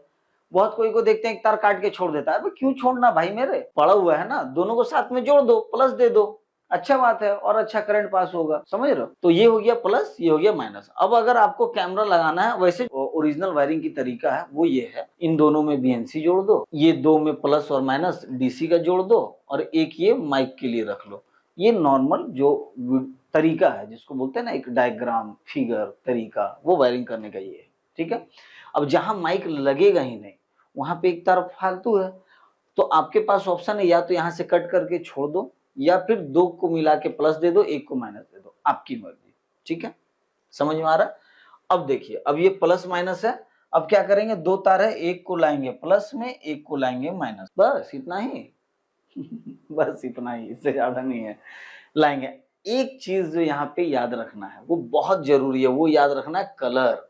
बहुत कोई को देखते हैं एक तार काट के छोड़ देता है, क्यों छोड़ना भाई, मेरे पड़ा हुआ है ना, दोनों को साथ में जोड़ दो, प्लस दे दो, अच्छा बात है, और अच्छा करंट पास होगा, समझ रहे हो। तो ये हो गया प्लस, ये हो गया माइनस। अब अगर आपको कैमरा लगाना है, वैसे ओरिजिनल वायरिंग की तरीका है वो ये है, इन दोनों में बीएनसी जोड़ दो, ये 2 में प्लस और माइनस डीसी का जोड़ दो, और एक ये माइक के लिए रख लो। ये नॉर्मल जो तरीका है, जिसको बोलते हैं ना एक डायग्राम, फिगर, तरीका, वो वायरिंग करने का ये है। ठीक है, अब जहां माइक लगेगा ही नहीं, वहां पे एक तरफ फालतू है, तो आपके पास ऑप्शन है, या तो यहाँ से कट करके छोड़ दो, या फिर 2 को मिला के प्लस दे दो, 1 को माइनस दे दो, आपकी मर्जी। ठीक है, समझ में आ रहा है। अब देखिए, अब ये प्लस माइनस है, अब क्या करेंगे, 2 तार है, एक को लाएंगे प्लस में, एक को लाएंगे माइनस, बस इतना ही बस इतना ही, इससे ज्यादा नहीं है, लाएंगे। एक चीज जो यहाँ पे याद रखना है, वो बहुत जरूरी है, वो याद रखना है, कलर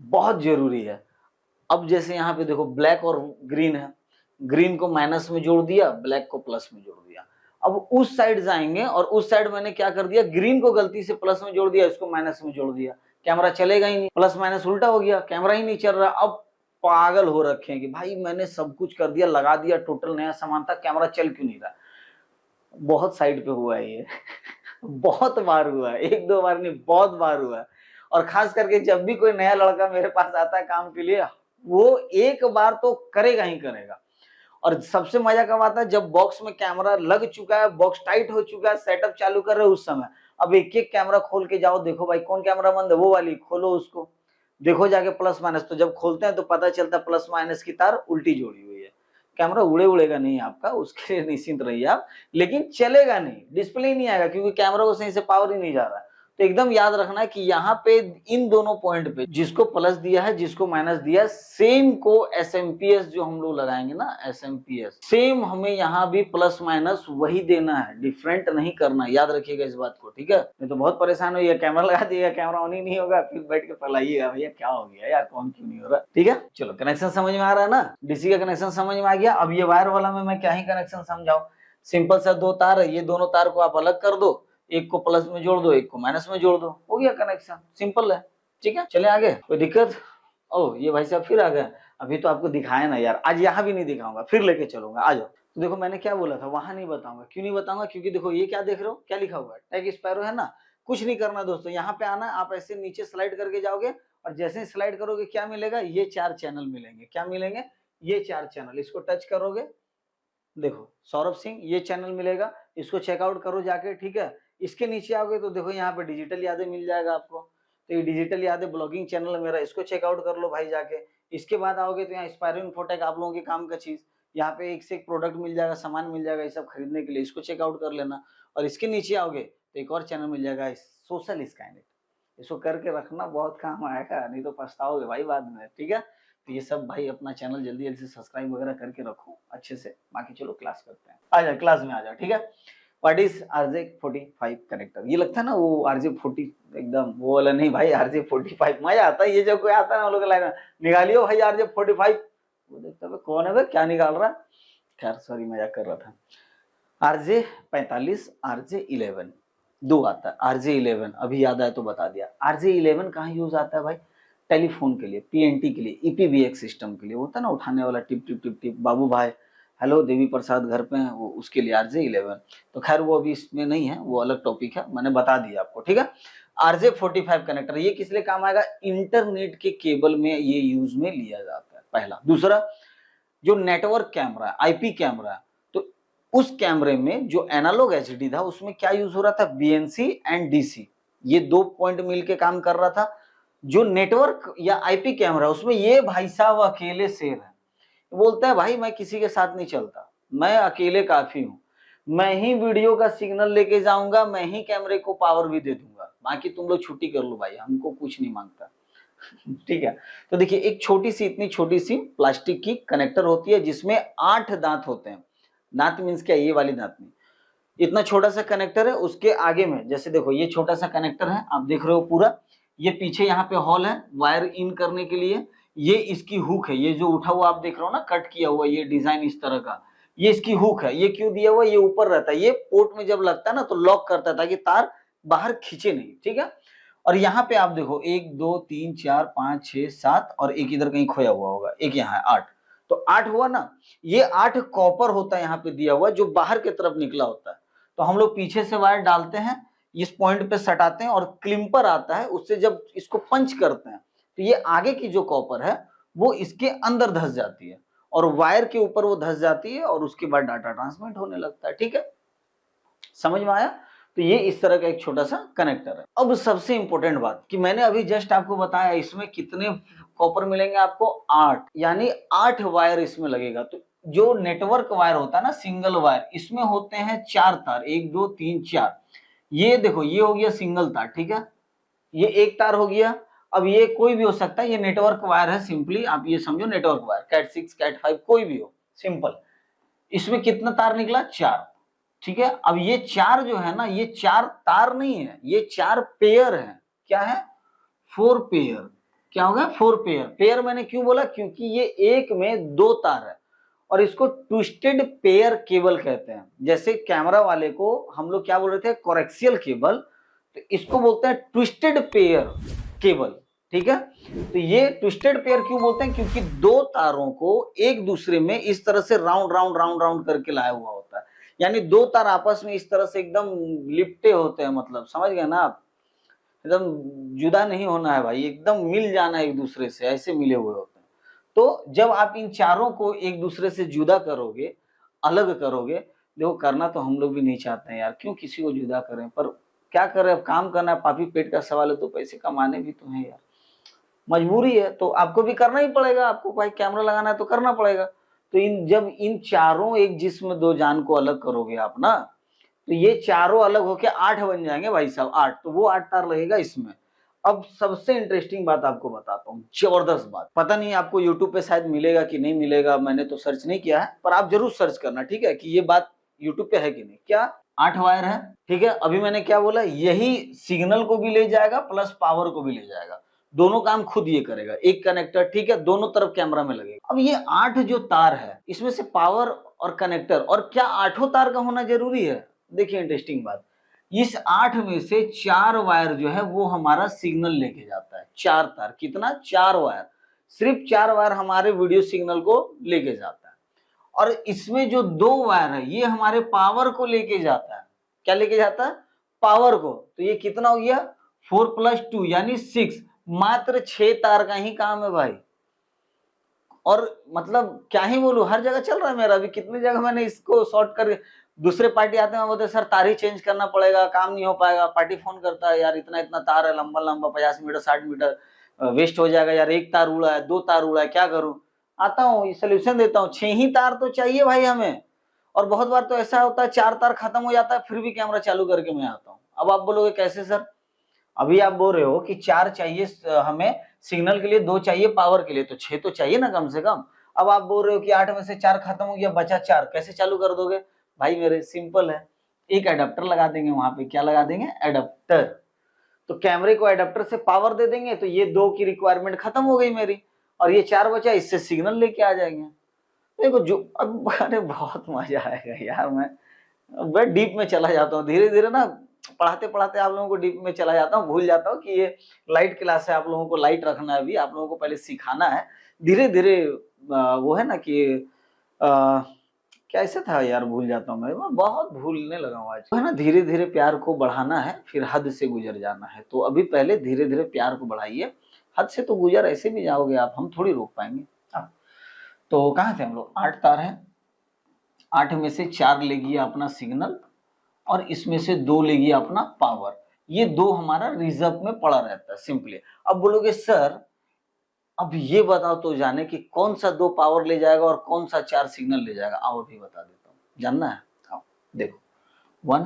बहुत जरूरी है। अब जैसे यहाँ पे देखो ब्लैक और ग्रीन है, ग्रीन को माइनस में जोड़ दिया, ब्लैक को प्लस में जोड़ दिया। अब उस साइड जाएंगे, और उस साइड मैंने क्या कर दिया, ग्रीन को गलती से प्लस में जोड़ दिया, इसको माइनस में जोड़ दिया, कैमरा चलेगा ही नहीं, प्लस माइनस उल्टा हो गया, कैमरा ही नहीं चल रहा। अब पागल हो रखे हैं कि भाई मैंने सब कुछ कर दिया, लगा दिया, टोटल नया सामान था, कैमरा चल क्यों नहीं रहा। बहुत साइड पे हुआ है ये बहुत बार हुआ है, 1-2 बार नहीं, बहुत बार हुआ है। और खास करके जब भी कोई नया लड़का मेरे पास आता है काम के लिए, वो एक बार तो करेगा ही करेगा। और सबसे मजा कब आता है, जब बॉक्स में कैमरा लग चुका है, बॉक्स टाइट हो चुका है, सेटअप चालू कर रहे हो उस समय। अब एक एक कैमरा खोल के जाओ, देखो भाई कौन कैमरा बंद है, वो वाली खोलो, उसको देखो जाके प्लस माइनस। तो जब खोलते हैं तो पता चलता है प्लस माइनस की तार उल्टी जोड़ी हुई है। कैमरा उड़ेगा नहीं आपका, उसके लिए निश्चिंत रहिए आप, लेकिन चलेगा नहीं, डिस्प्ले ही नहीं आएगा, क्योंकि कैमरा को सही से पावर ही नहीं जा रहा है। तो एकदम याद रखना है कि यहाँ पे इन दोनों पॉइंट पे जिसको प्लस दिया है, जिसको माइनस दिया है, सेम को एसएमपीएस जो हम लोग लगाएंगे ना, एसएमपीएस सेम हमें यहाँ भी प्लस माइनस वही देना है, डिफरेंट नहीं करना, याद रखिएगा इस बात को। ठीक है, नहीं तो बहुत परेशान होइए, कैमरा लगा दिएगा, कैमरा ऑन ही नहीं होगा, फिर बैठ के पलाइएगा, भैया क्या हो गया यार, कौन क्यों नहीं हो रहा। ठीक है, चलो कनेक्शन समझ में आ रहा है ना, डीसी का कनेक्शन समझ में आ गया। अब ये वायर वाला में मैं क्या ही कनेक्शन समझाऊं, सिंपल सा 2 तार है, ये दोनों तार को आप अलग कर दो, एक को प्लस में जोड़ दो, एक को माइनस में जोड़ दो, हो गया कनेक्शन, सिंपल है। ठीक है, चले आगे, कोई दिक्कत। ओ ये भाई साहब फिर आ गए, अभी तो आपको दिखाया ना यार, आज यहाँ भी नहीं दिखाऊंगा, फिर लेके चलूंगा, आ जाओ। तो देखो मैंने क्या बोला था, वहां नहीं बताऊंगा, क्यों नहीं बताऊंगा, क्योंकि देखो ये क्या देख रहे हो, क्या लिखा हुआ है, टैग स्पैरो है ना। कुछ नहीं करना दोस्तों, यहाँ पे आना, आप ऐसे नीचे स्लाइड करके जाओगे, और जैसे ही स्लाइड करोगे क्या मिलेगा, ये 4 चैनल मिलेंगे। क्या मिलेंगे, ये 4 चैनल, इसको टच करोगे, देखो सौरभ सिंह ये चैनल मिलेगा, इसको चेकआउट करो जाके। ठीक है, इसके नीचे आओगे तो देखो यहाँ पे डिजिटल यादें मिल जाएगा आपको, तो ये डिजिटल यादें ब्लॉगिंग चैनल है मेरा, इसको चेकआउट कर लो भाई जाके। इसके बाद आओगे तो यहाँ स्पायरो इन्फोटेक, आप लोगों के काम का चीज, यहाँ पे एक से एक प्रोडक्ट मिल जाएगा, सामान मिल जाएगा, ये सब खरीदने के लिए, इसको चेकआउट कर लेना। और इसके नीचे आओगे तो एक और चैनल मिल जाएगा, सोशल स्काईनेट, इसको करके रखना, बहुत काम आएगा, नहीं तो पछताओगे भाई बाद में। ठीक है, तो ये सब भाई अपना चैनल जल्दी जल्दी से सब्सक्राइब वगैरह करके रखो अच्छे से। बाकी चलो क्लास करते हैं, आ जाओ क्लास में आ जाओ। ठीक है, व्हाट इज RJ45 कनेक्टर, ये लगता है ना वो RJ40 एकदम वो वाला नहीं भाई, RJ45 मजा आता है, ये जो कोई आता है ना वो लोग निकालियो भाई RJ45, वो देखता है कौन है भाई, क्या निकाल रहा है। खैर सॉरी, मजाक कर रहा था। RJ45, RJ11 दो आता है। RJ11 अभी याद आया तो बता दिया। RJ11 कहाँ यूज आता है भाई? टेलीफोन के लिए, PNT के लिए, EPBX सिस्टम के लिए होता है ना, उठाने वाला टिप टिप टिप टिप, बाबू भाई हेलो देवी प्रसाद घर पे हैं, वो उसके लिए RJ11। तो खैर वो अभी इसमें नहीं है, वो अलग टॉपिक है, मैंने बता दिया आपको, ठीक है। RJ45 कनेक्टर, ये किस लिए काम आएगा? इंटरनेट के केबल में ये यूज में लिया जाता है, पहला। दूसरा, जो नेटवर्क कैमरा है, IP कैमरा है, तो उस कैमरे में जो एनालॉग HD था उसमें क्या यूज हो रहा था? BNC एंड DC, ये दो पॉइंट मिलके काम कर रहा था। जो नेटवर्क या IP कैमरा उसमें ये भाई साहब अकेले शेर है, बोलता है भाई मैं किसी के साथ नहीं चलता, मैं अकेले काफी हूं, मैं ही वीडियो का सिग्नल लेके जाऊंगा, मैं ही कैमरे को पावर भी दे दूंगा, बाकी तुम लोग छुट्टी कर लो भाई, हमको कुछ नहीं मांगता। ठीक है। तो देखिए एक छोटी सी, इतनी छोटी सी प्लास्टिक की कनेक्टर होती है जिसमें 8 दांत होते हैं। दांत मीन्स क्या? ये वाली दांत नहीं, इतना छोटा सा कनेक्टर है। उसके आगे में जैसे देखो ये छोटा सा कनेक्टर है, आप देख रहे हो पूरा, ये पीछे यहाँ पे हॉल है वायर इन करने के लिए, ये इसकी हुक है, ये जो उठा हुआ आप देख रहे हो ना कट किया हुआ, ये डिजाइन इस तरह का, ये इसकी हुक है। ये क्यों दिया हुआ? ये ऊपर रहता है, ये पोर्ट में जब लगता है ना तो लॉक करता है ताकि तार बाहर खींचे नहीं, ठीक है। और यहाँ पे आप देखो 1 2 3 4 5 6 7 और एक इधर कहीं खोया हुआ होगा, एक यहाँ है 8, तो 8 हुआ ना। ये 8 कॉपर होता है यहाँ पे दिया हुआ जो बाहर की तरफ निकला होता है। तो हम लोग पीछे से वायर डालते हैं, इस पॉइंट पे सटाते हैं और क्लिम्पर आता है, उससे जब इसको पंच करते हैं तो ये आगे की जो कॉपर है वो इसके अंदर धंस जाती है और वायर के ऊपर वो धंस जाती है और उसके बाद डाटा ट्रांसमिट होने लगता है, ठीक है। समझ में आया? तो ये इस तरह का एक छोटा सा कनेक्टर है। अब सबसे इंपॉर्टेंट बात कि मैंने अभी जस्ट आपको बताया इसमें कितने कॉपर मिलेंगे आपको? 8, यानी 8 वायर इसमें लगेगा। तो जो नेटवर्क वायर होता है ना, सिंगल वायर, इसमें होते हैं 4 तार, 1 2 3 4। ये देखो ये हो गया सिंगल तार, ठीक है, ये एक तार हो गया। अब ये कोई भी हो सकता है, ये नेटवर्क वायर है, सिंपली आप ये समझो नेटवर्क वायर, Cat6 Cat5 कोई भी हो, सिंपल। इसमें कितना तार निकला? 4, ठीक है। अब ये 4 जो है ना, ये 4 तार नहीं है, ये 4 पेयर है। क्या है? 4 पेयर। क्या होगा? 4 पेयर। पेयर मैंने क्यों बोला? क्योंकि ये एक में 2 तार है और इसको ट्विस्टेड पेयर केबल कहते हैं। जैसे कैमरा वाले को हम लोग क्या बोल रहे थे? कोरेक्सियल केबल, तो इसको बोलते हैं ट्विस्टेड पेयर केबल, ठीक है। तो ये ट्विस्टेड पेयर क्यों बोलते हैं? क्योंकि 2 तारों को एक दूसरे में इस तरह से राउंड राउंड राउंड राउंड करके लाया हुआ होता है, यानी 2 तार आपस में इस तरह से एकदम लिपटे होते हैं, मतलब समझ गए ना आप, एकदम जुदा नहीं होना है भाई, एकदम मिल जाना है एक दूसरे से, ऐसे मिले हुए होते हैं। तो जब आप इन चारों को एक दूसरे से जुदा करोगे, अलग करोगे, देखो करना तो हम लोग भी नहीं चाहते हैं यार, क्यों किसी को जुदा करें, पर क्या करें, अब काम करना है, पापी पेट का सवाल है, तो पैसे कमाने भी तो है यार, मजबूरी है, तो आपको भी करना ही पड़ेगा। आपको भाई कैमरा लगाना है तो करना पड़ेगा। तो जब इन चारों एक जिस्म दो जान को अलग करोगे आप ना, तो ये चारों अलग होके 8 बन जाएंगे भाई साहब, 8, तो वो 8 तार लगेगा इसमें। अब सबसे इंटरेस्टिंग बात आपको बताता हूँ, जबरदस्त बात, पता नहीं आपको यूट्यूब पे शायद मिलेगा कि नहीं मिलेगा, मैंने तो सर्च नहीं किया है, पर आप जरूर सर्च करना, ठीक है, कि ये बात यूट्यूब पे है कि नहीं। क्या 8 वायर है, ठीक है। अभी मैंने क्या बोला? यही सिग्नल को भी ले जाएगा प्लस पावर को भी ले जाएगा, दोनों काम खुद ये करेगा, एक कनेक्टर, ठीक है, दोनों तरफ कैमरा में लगेगा। अब ये 8 जो तार है, इसमें से पावर और कनेक्टर, और क्या 8 तार का होना जरूरी है? देखिए इंटरेस्टिंग बात, इस 8 में से 4 वायर जो है वो हमारा सिग्नल लेके जाता है। 4 तार, कितना? 4 वायर, सिर्फ 4 वायर हमारे वीडियो सिग्नल को लेके जाता है। और इसमें जो 2 वायर है ये हमारे पावर को लेके जाता है। क्या लेके जाता है? पावर को। तो ये कितना हो गया? 4 + 2 यानी 6, मात्र 6 तार का ही काम है भाई। और मतलब क्या ही बोलूं, हर जगह चल रहा है मेरा, अभी कितनी जगह मैंने इसको शॉर्ट कर, दूसरे पार्टी आते हैं बोलते सर तार ही चेंज करना पड़ेगा, काम नहीं हो पाएगा। पार्टी फोन करता है यार इतना इतना तार है, लंबा लंबा 50 मीटर 60 मीटर वेस्ट हो जाएगा यार, 1 तार उड़ा है, 2 तार उड़ा है, क्या करूं? आता हूँ सोल्यूशन देता हूँ, 6 ही तार तो चाहिए भाई हमें। और बहुत बार तो ऐसा होता है 4 तार खत्म हो जाता है फिर भी कैमरा चालू करके मैं आता हूँ। अब आप बोलोगे कैसे सर? अभी आप बोल रहे हो कि 4 चाहिए हमें सिग्नल के लिए, 2 चाहिए पावर के लिए, तो 6 तो चाहिए ना कम से कम। अब आप बोल रहे हो कि 8 में से 4 खत्म हो गया, बचा 4, कैसे चालू कर दोगे? भाई मेरे सिंपल है, एक एडाप्टर लगा देंगे वहां पे। क्या लगा देंगे? एडाप्टर। तो कैमरे को एडाप्टर से पावर दे देंगे, तो ये 2 की रिक्वायरमेंट खत्म हो गई मेरी। और ये 4 बचा, इससे सिग्नल लेके आ जाएंगे। देखो जो अब अरे बहुत मजा आएगा यार, मैं डीप में चला जाता हूँ धीरे धीरे ना, पढ़ाते पढ़ाते आप लोगों को डीप में चला जाता हूँ, भूल जाता हूँ कि ये लाइट क्लास है, आप लोगों को लाइट रखना है, अभी आप लोगों को पहले सिखाना है धीरे धीरे। वो है ना कि कैसे था यार, भूल जाता हूँ मैं बहुत भूलने लगा हूँ आज, है ना, धीरे धीरे प्यार को बढ़ाना है, फिर हद से गुजर जाना है। तो अभी पहले धीरे धीरे प्यार को बढ़ाइए, हद से तो गुजर ऐसे भी जाओगे आप, हम थोड़ी रोक पाएंगे। तो कहाँ थे हम लोग, 8 तार है, 8 में से 4 ले गया अपना सिग्नल और इसमें से 2 ले गया अपना पावर। ये 2 हमारा रिजर्व में पड़ा रहता है सिंपली। अब बोलोगे सर अब ये बताओ तो जाने कि कौन सा 2 पावर ले जाएगा और कौन सा 4 सिग्नल ले जाएगा। आओ अभी बता देता हूँ, जानना है? आओ देखो, 1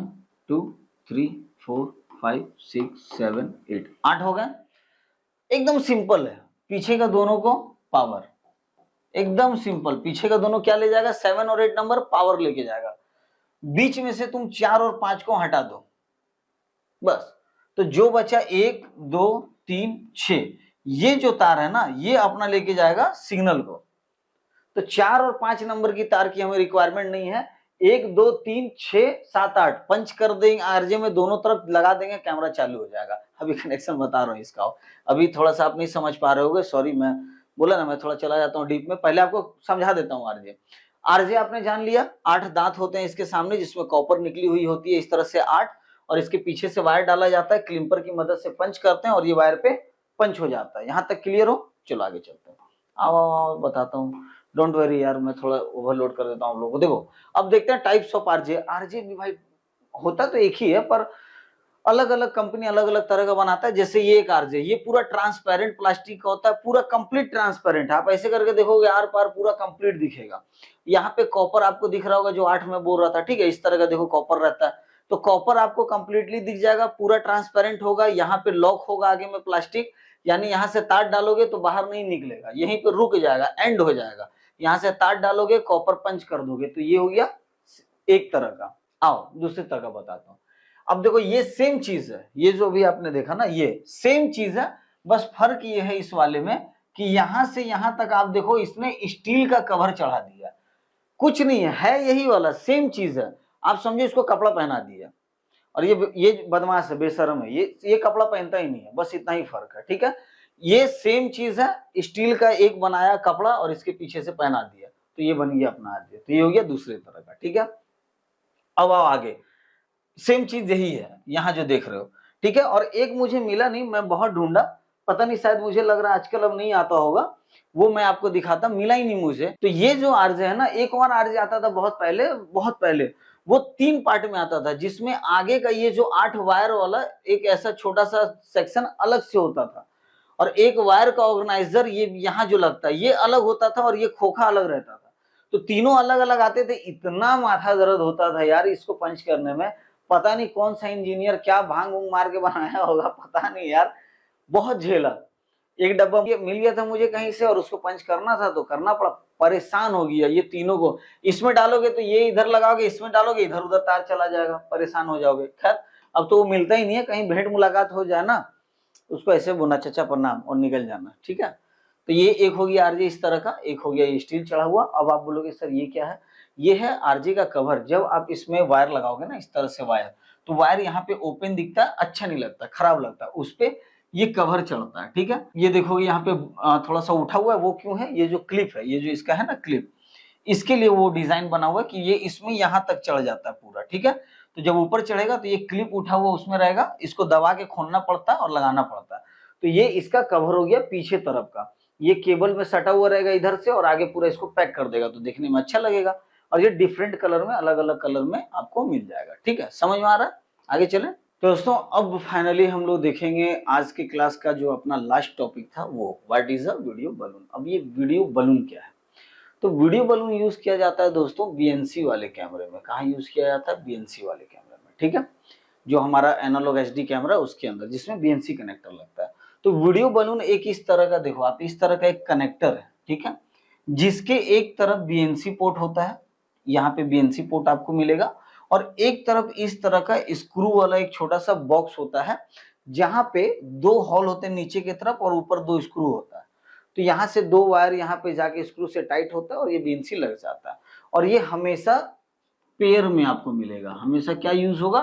2 3 4 5 6 7 8, 8 हो गया। एकदम सिंपल है, पीछे का दोनों को पावर, एकदम सिंपल, पीछे का दोनों क्या ले जाएगा, 7 और 8 नंबर पावर लेके जाएगा। बीच में से तुम 4 और 5 को हटा दो बस, तो जो बचा 1 2 3 6, ये जो तार है ना ये अपना लेके जाएगा सिग्नल को। तो 4 और 5 नंबर की तार की हमें रिक्वायरमेंट नहीं है, 1 2 3 6 7 8 पंच कर देंगे आरजे में, दोनों तरफ लगा देंगे, कैमरा चालू हो जाएगा। अभी कनेक्शन बता रहा हूँ इसका, अभी थोड़ा सा आप नहीं समझ पा रहे होगे, सॉरी, मैं बोला ना मैं थोड़ा चला जाता हूँ डीप में, पहले आपको समझा देता हूँ। आरजे आरजे आपने जान लिया, 8 दांत होते हैं इसके सामने जिसमें कॉपर निकली हुई होती है इस तरह से 8, और इसके पीछे से वायर डाला जाता है, क्लिपर की मदद से पंच करते हैं और ये वायर पे पंच हो जाता है। यहाँ तक क्लियर हो? चलो आगे चलते हैं। आओ बताता हूँ, डोंट वरी यार, मैं थोड़ा ओवरलोड कर देता हूँ आप लोगों को। देखो अब देखते हैं टाइप्स ऑफ आरजे। आरजे भी भाई होता तो एक ही है, पर अलग अलग कंपनी अलग अलग तरह का बनाता है। जैसे ये एक आरजे, ये पूरा ट्रांसपेरेंट प्लास्टिक का होता है, पूरा कंप्लीट ट्रांसपेरेंट, आप ऐसे करके देखोगे आर पार पूरा कंप्लीट दिखेगा। यहाँ पे कॉपर आपको दिख रहा होगा जो 8 में बोल रहा था, ठीक है, इस तरह का देखो कॉपर रहता है, तो कॉपर आपको कंप्लीटली दिख जाएगा, पूरा ट्रांसपेरेंट होगा। यहाँ पे लॉक होगा आगे में प्लास्टिक, यानी यहाँ से तार डालोगे तो बाहर नहीं निकलेगा, यहीं पे रुक जाएगा, एंड हो जाएगा। यहाँ से तार डालोगे, कॉपर पंच कर दोगे, तो ये हो गया एक तरह का। आओ दूसरी तरह का बताता हूँ। अब देखो ये सेम चीज है, ये जो भी आपने देखा ना ये सेम चीज है, बस फर्क ये है इस वाले में कि यहां से यहां तक आप देखो इसने स्टील का कवर चढ़ा दिया, कुछ नहीं है यही वाला सेम चीज है, आप समझो इसको कपड़ा पहना दिया। और ये बदमाश है, बेशरम है, ये कपड़ा पहनता ही नहीं है, बस इतना ही फर्क है, ठीक है। ये सेम चीज है, स्टील का एक बनाया कपड़ा और इसके पीछे से पहना दिया, तो ये बन गया अपना आरजे, तो ये हो गया दूसरे तरह का, ठीक है। अब आओ आगे, सेम चीज यही है यहाँ जो देख रहे हो, ठीक है। और एक मुझे मिला नहीं, मैं बहुत ढूंढा, पता नहीं शायद मुझे लग रहा है आजकल अब नहीं आता होगा, वो मैं आपको दिखाता, मिला ही नहीं मुझे। तो ये जो आरजे है ना, एक और आरजे आता था बहुत पहले, वो 3 पार्ट में आता था, जिसमें आगे का ये जो 8 वायर वाला एक ऐसा छोटा सा सेक्शन अलग से होता था, और एक वायर का ऑर्गेनाइजर ये यहाँ जो लगता है ये अलग होता था, और ये खोखा अलग रहता था। तो तीनों अलग अलग आते थे, इतना माथा दर्द होता था यार इसको पंच करने में, पता नहीं कौन सा इंजीनियर क्या भांग वूंग मार के बनाया होगा, पता नहीं यार, बहुत झेला। एक डब्बा मिल गया था मुझे कहीं से और उसको पंच करना था तो करना पड़ा, परेशान हो गया। ये तीनों को इसमें डालोगे तो ये इधर लगाओगे, इसमें डालोगे इधर उधर तार चला जाएगा, परेशान हो जाओगे। खैर अब तो वो मिलता ही नहीं है, कहीं भेंट मुलाकात हो जाए ना, उसको ऐसे बोलना चचा प्रणाम और निकल जाना, ठीक है। तो ये एक हो गया आरजे इस तरह का, एक हो गया ये स्टील चढ़ा हुआ। अब आप बोलोगे सर ये क्या है, ये है आरजे का कवर। जब आप इसमें वायर लगाओगे ना इस तरह से वायर, तो वायर यहाँ पे ओपन दिखता है, अच्छा नहीं लगता, खराब लगता है, उस पे ये कवर चढ़ता है, ठीक है। ये देखोगे यहाँ पे थोड़ा सा उठा हुआ है, वो क्यों है, ये जो क्लिप है, ये जो इसका है ना क्लिप, इसके लिए वो डिजाइन बना हुआ है कि ये इसमें यहाँ तक चढ़ जाता है पूरा, ठीक है। तो जब ऊपर चढ़ेगा तो ये क्लिप उठा हुआ उसमें रहेगा, इसको दबा के खोलना पड़ता है और लगाना पड़ता है। तो ये इसका कवर हो गया पीछे तरफ का, ये केबल में सटा हुआ रहेगा इधर से और आगे पूरा इसको पैक कर देगा, तो देखने में अच्छा लगेगा। और ये डिफरेंट कलर में, अलग अलग कलर में आपको मिल जाएगा, ठीक है। समझ में आ रहा है? आगे चलें। तो दोस्तों अब फाइनली हम लोग देखेंगे आज की क्लास का जो अपना लास्ट टॉपिक था, वो what is a video balloon. अब ये वीडियो बलून क्या है? तो वीडियो बलून यूज किया जाता है दोस्तों बीएनसी वाले कैमरे में। कहाँ यूज किया जाता है? बीएनसी वाले कैमरे में, ठीक है। जो हमारा एनालॉग एचडी कैमरा उसके अंदर, जिसमें बीएनसी कनेक्टर लगता है। तो वीडियो बलून एक इस तरह का, देखो आप, इस तरह का एक कनेक्टर है, ठीक है, जिसके एक तरफ बीएनसी पोर्ट होता है, यहाँ पे बीएनसी पोर्ट आपको मिलेगा, और एक तरफ इस तरह का स्क्रू वाला एक छोटा सा बॉक्स होता है, जहां पे 2 हॉल होते हैं नीचे की तरफ और ऊपर 2 स्क्रू होता है। तो यहाँ से 2 वायर यहाँ पे जाके स्क्रू से टाइट होता है और ये बीएनसी लग जाता है। और ये हमेशा पेयर में आपको मिलेगा, हमेशा क्या यूज होगा,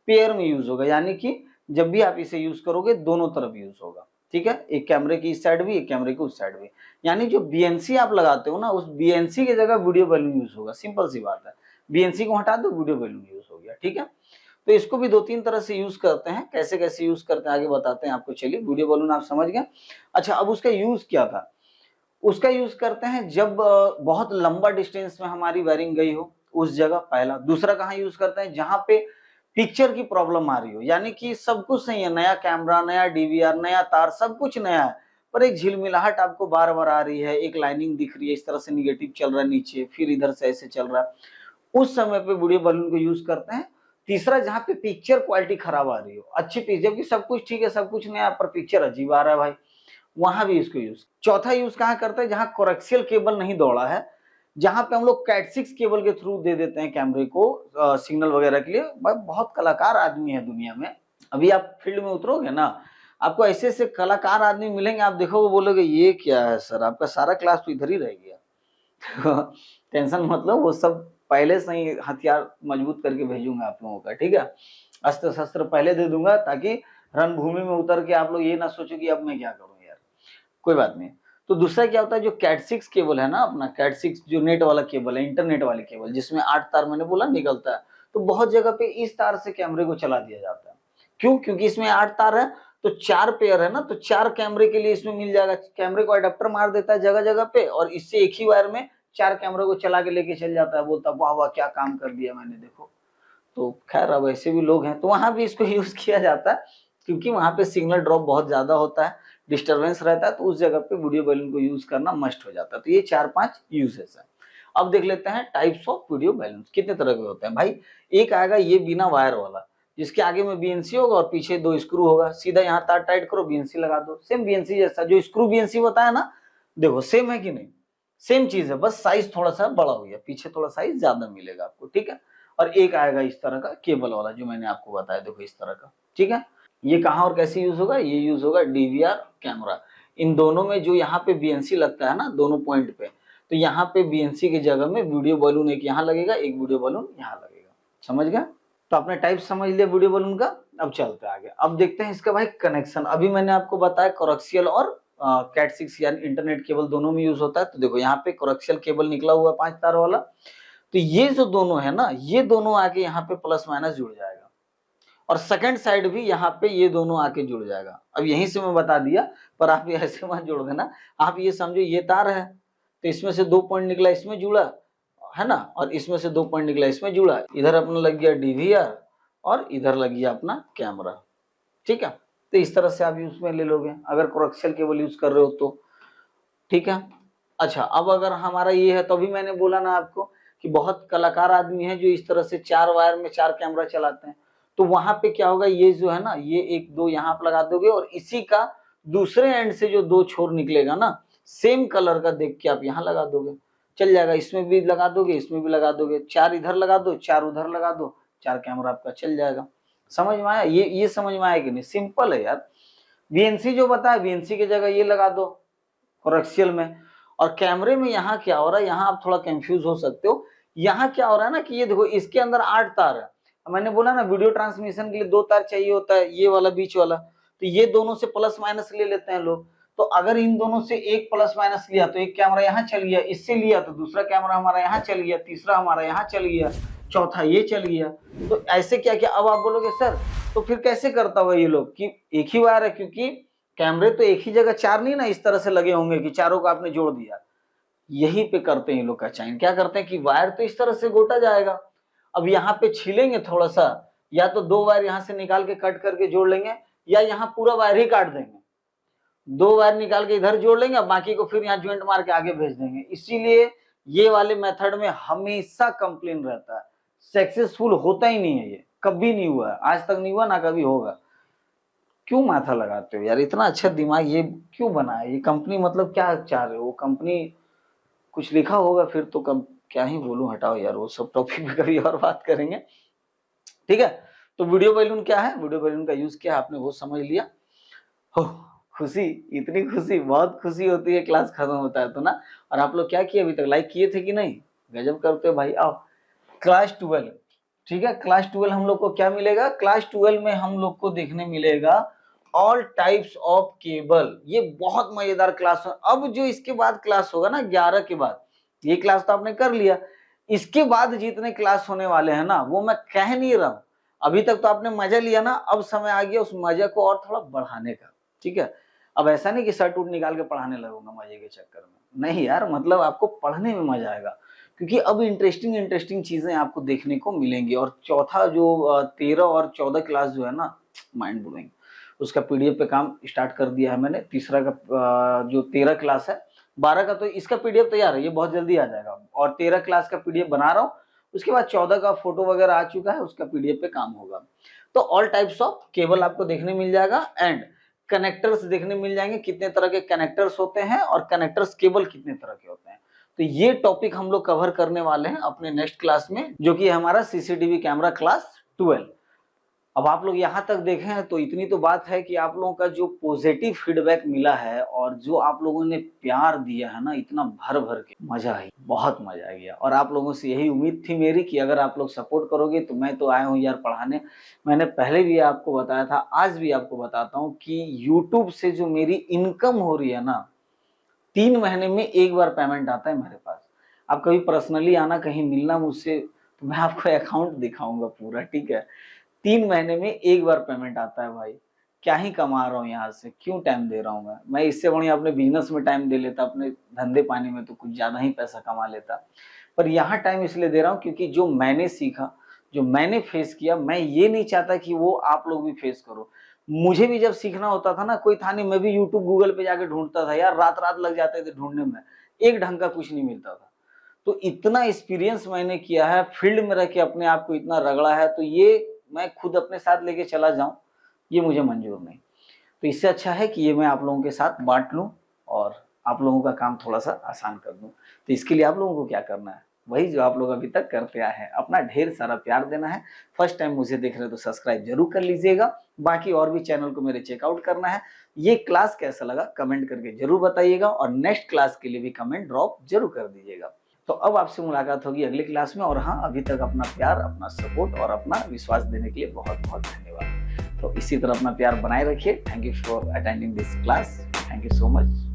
पेयर में यूज होगा, यानी कि जब भी आप इसे यूज करोगे दोनों तरफ यूज होगा, ठीक है, एक कैमरे की इस साइड भी, एक कैमरे की उस साइड भी। यानी जो बीएनसी आप लगाते हो ना, उस बीएनसी की जगह वीडियो बैलून यूज होगा, सिंपल सी बात है। बीएनसी को हटा दो, वीडियो बैलून यूज हो गया, ठीक है। तो इसको भी 2-3 तरह से यूज करते हैं, कैसे कैसे यूज करते हैं आगे बताते हैं आपको। चलिए, वीडियो बैलून आप समझ गए। अच्छा, अब उसका यूज क्या था, उसका यूज करते हैं जब बहुत लंबा डिस्टेंस में हमारी वायरिंग गई हो उस जगह, पहला। दूसरा कहाँ यूज करते हैं, जहां पे पिक्चर की प्रॉब्लम आ रही हो, यानी कि सब कुछ सही है, नया कैमरा, नया डीवीआर, नया तार, सब कुछ नया है, पर एक झिलमिलाहट आपको बार बार आ रही है, एक लाइनिंग दिख रही है, इस तरह से निगेटिव चल रहा है नीचे, फिर इधर से ऐसे चल रहा है, उस समय पे वीडियो बैलून को यूज करते हैं। तीसरा, जहां पे पिक्चर क्वालिटी खराब आ रही हो, अच्छी पिक्चर, जबकि सब कुछ ठीक है, सब कुछ नया, पर पिक्चर अजीब आ रहा है भाई, वहां भी इसको यूज। चौथा यूज कहाँ करते हैं, जहां कोरेक्शियल केबल नहीं दौड़ा है, जहां पे हम लोग कैट6 केबल के थ्रू दे देते हैं कैमरे को सिग्नल वगैरह के लिए। बहुत कलाकार आदमी है दुनिया में, अभी आप फील्ड में उतरोगे ना, आपको ऐसे ऐसे कलाकार आदमी मिलेंगे, आप देखोगे बोलोगे ये क्या है सर, आपका सारा क्लास तो इधर ही रह गया। टेंशन मतलब, वो सब पहले से ही हथियार मजबूत करके भेजूंगा आप लोगों का, ठीक है, अस्त्र शस्त्र पहले दे दूंगा, ताकि रणभूमि में उतर के आप लोग ये ना सोचो कि अब मैं क्या करूं यार, कोई बात नहीं। तो दूसरा क्या होता है, जो कैट6 केबल है ना, अपना कैट6 जो नेट वाला केबल है, इंटरनेट वाली केबल, जिसमें 8 तार मैंने बोला निकलता है, तो बहुत जगह पे इस तार से कैमरे को चला दिया जाता है। क्यों? क्योंकि इसमें 8 तार है, तो 4 पेयर है ना, तो 4 कैमरे के लिए इसमें मिल जाएगा। कैमरे को अडेप्टर मार देता है जगह जगह पे, और इससे एक ही वायर में 4 कैमरे को चला के लेके चल जाता है, बोलता है वाह वाह क्या काम कर दिया मैंने, देखो। तो खैर, अब ऐसे भी लोग हैं, तो वहां भी इसको यूज किया जाता है, क्योंकि वहां पे सिग्नल ड्रॉप बहुत ज्यादा होता है, डिस्टरबेंस रहता है, तो उस जगह पे वीडियो बैलून को यूज करना मस्ट हो जाता है। तो ये 4-5 यूजेस है। अब देख लेते हैं टाइप्स ऑफ वीडियो बैलून कितने तरह के होते हैं भाई। एक आएगा ये बिना वायर वाला, जिसके आगे में बीएनसी होगा और पीछे 2 स्क्रू होगा, सीधा यहाँ तार टाइट करो, बीएनसी लगा दो, सेम बीएनसी जैसा जो स्क्रू बीएनसी होता है ना, देखो सेम है कि नहीं, सेम चीज है, बस साइज थोड़ा सा बड़ा हो गया, पीछे थोड़ा साइज ज्यादा मिलेगा आपको, ठीक है। और एक आएगा इस तरह का केबल वाला, जो मैंने आपको बताया, देखो इस तरह का, ठीक है। ये कहाँ और कैसे यूज होगा, ये यूज होगा डीवीआर कैमरा, इन दोनों में जो यहाँ पे बीएनसी लगता है ना, दोनों पॉइंट पे, तो यहाँ पे बीएनसी की जगह में वीडियो बैलून एक यहाँ लगेगा, एक वीडियो बैलून यहाँ लगेगा, समझ गया। तो आपने टाइप समझ लिया वीडियो बैलून का। अब चलते हैं आगे, अब देखते हैं इसका भाई कनेक्शन। अभी मैंने आपको बताया कोरेक्शियल और कैट6 यानी इंटरनेट केबल दोनों में यूज होता है। तो देखो यहाँ पे कोरेक्शियल केबल निकला हुआ है 5 तार वाला, तो ये जो दोनों है ना, ये दोनों आके यहाँ पे प्लस माइनस जुड़ जाएगा, और सेकंड साइड भी यहाँ पे ये दोनों आके जुड़ जाएगा। अब यहीं से मैं बता दिया, पर आप ये ऐसे मत जोड़ देना, आप ये समझो ये तार है, तो इसमें से 2 पॉइंट निकला इसमें जुड़ा है ना, और इसमें से 2 पॉइंट निकला इसमें जुड़ा, इधर अपना लग गया डीवीआर और इधर लग गया अपना कैमरा, ठीक है। तो इस तरह से आप यूज में ले लोगे अगर कोरेक्शियल केबल यूज कर रहे हो तो, ठीक है। अच्छा, अब अगर हमारा ये है, तो अभी मैंने बोला ना आपको कि बहुत कलाकार आदमी है जो इस तरह से 4 वायर में 4 कैमरा चलाते हैं, तो वहां पे क्या होगा, ये जो है ना, ये 1-2 यहाँ पे लगा दोगे, और इसी का दूसरे एंड से जो 2 छोर निकलेगा ना, सेम कलर का देख के आप यहाँ लगा दोगे, चल जाएगा। इसमें भी लगा दोगे, इसमें भी लगा दोगे, 4 इधर लगा दो, 4 उधर लगा दो, 4 कैमरा आपका चल जाएगा। समझ में आया? ये समझ में आया कि नहीं? सिंपल है यार। बीएनसी जो बताया, बीएनसी की जगह ये लगा दो कोरेक्शियल में। और कैमरे में यहाँ क्या हो रहा है, यहाँ आप थोड़ा कंफ्यूज हो सकते हो। यहाँ क्या हो रहा है ना कि ये देखो, इसके अंदर 8 तार है, मैंने बोला ना वीडियो ट्रांसमिशन के लिए 2 तार चाहिए होता है, ये वाला बीच वाला, तो ये दोनों से प्लस माइनस ले लेते हैं लोग। तो अगर इन दोनों से एक प्लस माइनस लिया तो एक कैमरा यहाँ चल गया, इससे लिया तो दूसरा कैमरा हमारा यहाँ चल गया, तीसरा हमारा यहाँ चल गया, चौथा ये चल गया। तो ऐसे क्या क्या, अब आप बोलोगे सर तो फिर कैसे करता हुआ ये लोग कि एक ही वायर है, क्योंकि कैमरे तो एक ही जगह 4 नहीं ना इस तरह से लगे होंगे कि चारों को आपने जोड़ दिया। यही पे करते हैं ये लोग का चाइन, क्या करते हैं कि वायर तो इस तरह से गोटा जाएगा, अब यहाँ पे छीलेंगे थोड़ा सा, या तो 2 वायर यहाँ से निकाल के कट करके जोड़ लेंगे, या यहाँ पूरा वायर ही काट देंगे, 2 वायर निकाल के इधर जोड़ लेंगे, बाकी को फिर यहाँ ज्वाइंट मार के आगे भेज देंगे। इसीलिए ये वाले मेथड में हमेशा कंप्लेन रहता है, सक्सेसफुल होता ही नहीं है, ये कभी नहीं हुआ, आज तक नहीं हुआ, ना कभी होगा। क्यों माथा लगाते हो यार, इतना अच्छा दिमाग ये क्यों बना है? ये कंपनी मतलब क्या चाह रहे हो? वो कंपनी कुछ लिखा होगा फिर तो, कम क्या ही बोलूं, हटाओ यार, वो सब टॉपिक पे कभी और बात करेंगे, ठीक है। तो वीडियो बैलून क्या है, वीडियो बैलून का यूज क्या है, आपने वो समझ लिया हो। खुशी, इतनी खुशी, बहुत खुशी होती है क्लास खत्म होता है तो ना। और आप लोग क्या किए अभी तक, लाइक किए थे कि नहीं? गजब करते हो भाई। आओ क्लास 12, ठीक है, क्लास 12 हम लोग को क्या मिलेगा? क्लास 12 में हम लोग को देखने मिलेगा ऑल टाइप्स ऑफ केबल। ये बहुत मजेदार क्लास है। अब जो इसके बाद क्लास होगा ना 11 के बाद, ये क्लास तो आपने कर लिया, इसके बाद जितने क्लास होने वाले हैं ना वो मैं कह नहीं रहा हूं। अभी तक तो आपने मजा लिया ना, अब समय आ गया उस मजा को और थोड़ा बढ़ाने का, ठीक है। अब ऐसा नहीं कि शर्ट उट निकाल के पढ़ाने लगूंगा मजे के चक्कर में, नहीं यार, मतलब आपको पढ़ने में मजा आएगा, क्योंकि अब इंटरेस्टिंग इंटरेस्टिंग चीजें आपको देखने को मिलेंगी। और चौथा जो 13 और 14 क्लास जो है ना, माइंड ब्लोइंग, उसका पीडीएफ पे काम स्टार्ट कर दिया है मैंने। तीसरा का जो 13 क्लास है, 12 का तो इसका पीडीएफ तैयार है, ये बहुत जल्दी आ जाएगा। और 13 क्लास का पीडीएफ बना रहा हूँ, उसके बाद 14 का फोटो वगैरह आ चुका है, उसका पीडीएफ पे काम होगा। तो ऑल टाइप्स ऑफ केबल आपको देखने मिल जाएगा एंड कनेक्टर्स देखने मिल जाएंगे, कितने तरह के कनेक्टर्स होते हैं और कनेक्टर्स केबल कितने तरह के होते हैं। तो ये टॉपिक हम लोग कवर करने वाले हैं अपने नेक्स्ट क्लास में, जो कि हमारा सीसीटीवी कैमरा क्लास 12। अब आप लोग यहाँ तक देखे हैं तो इतनी तो बात है कि आप लोगों का जो पॉजिटिव फीडबैक मिला है और जो आप लोगों ने प्यार दिया है ना, इतना भर भर के, मजा आई, बहुत मजा आ गया। और आप लोगों से यही उम्मीद थी मेरी कि अगर आप लोग सपोर्ट करोगे तो मैं तो आया हूँ यार पढ़ाने। मैंने पहले भी आपको बताया था, आज भी आपको बताता हूँ कि यूट्यूब से जो मेरी इनकम हो रही है ना, 3 महीने में एक बार पेमेंट आता है मेरे पास। आप कभी पर्सनली आना, कहीं मिलना मुझसे, तो मैं आपको अकाउंट दिखाऊंगा पूरा, ठीक है। 3 महीने में एक बार पेमेंट आता है भाई। क्या ही कमा रहा हूँ यहाँ से, क्यों टाइम दे रहा हूँ मैं इससे बढ़िया अपने बिजनेस में टाइम दे लेता, अपने धंधे पानी में तो कुछ ज्यादा ही पैसा कमा लेता। पर यहाँ टाइम इसलिए दे रहा हूँ क्योंकि जो मैंने सीखा, जो मैंने फेस किया, मैं ये नहीं चाहता कि वो आप लोग भी फेस करो। मुझे भी जब सीखना होता था ना, कोई था नहीं, मैं भी यूट्यूब गूगल पे जाके ढूंढता था यार, रात रात लग जाते थे ढूंढने में, एक ढंग का कुछ नहीं मिलता था। तो इतना एक्सपीरियंस मैंने किया है, फील्ड में रह के अपने आप को इतना रगड़ा है, तो ये मैं खुद अपने साथ लेके चला जाऊं, ये मुझे मंजूर नहीं। तो इससे अच्छा है कि ये मैं आप लोगों के साथ बांट लूं और आप लोगों का काम थोड़ा सा आसान कर दूं। तो इसके लिए आप लोगों को क्या करना है, वही जो आप लोग अभी तक करते आए हैं, अपना ढेर सारा प्यार देना है। फर्स्ट टाइम मुझे देख रहे हो तो सब्सक्राइब जरूर कर लीजिएगा, बाकी और भी चैनल को मेरे चेकआउट करना है। ये क्लास कैसा लगा कमेंट करके जरूर बताइएगा और नेक्स्ट क्लास के लिए भी कमेंट ड्रॉप जरूर कर दीजिएगा। तो अब आपसे मुलाकात होगी अगली क्लास में। और हाँ, अभी तक अपना प्यार, अपना सपोर्ट और अपना विश्वास देने के लिए बहुत बहुत धन्यवाद। तो इसी तरह अपना प्यार बनाए रखिए। Thank you for attending this class, thank you so much.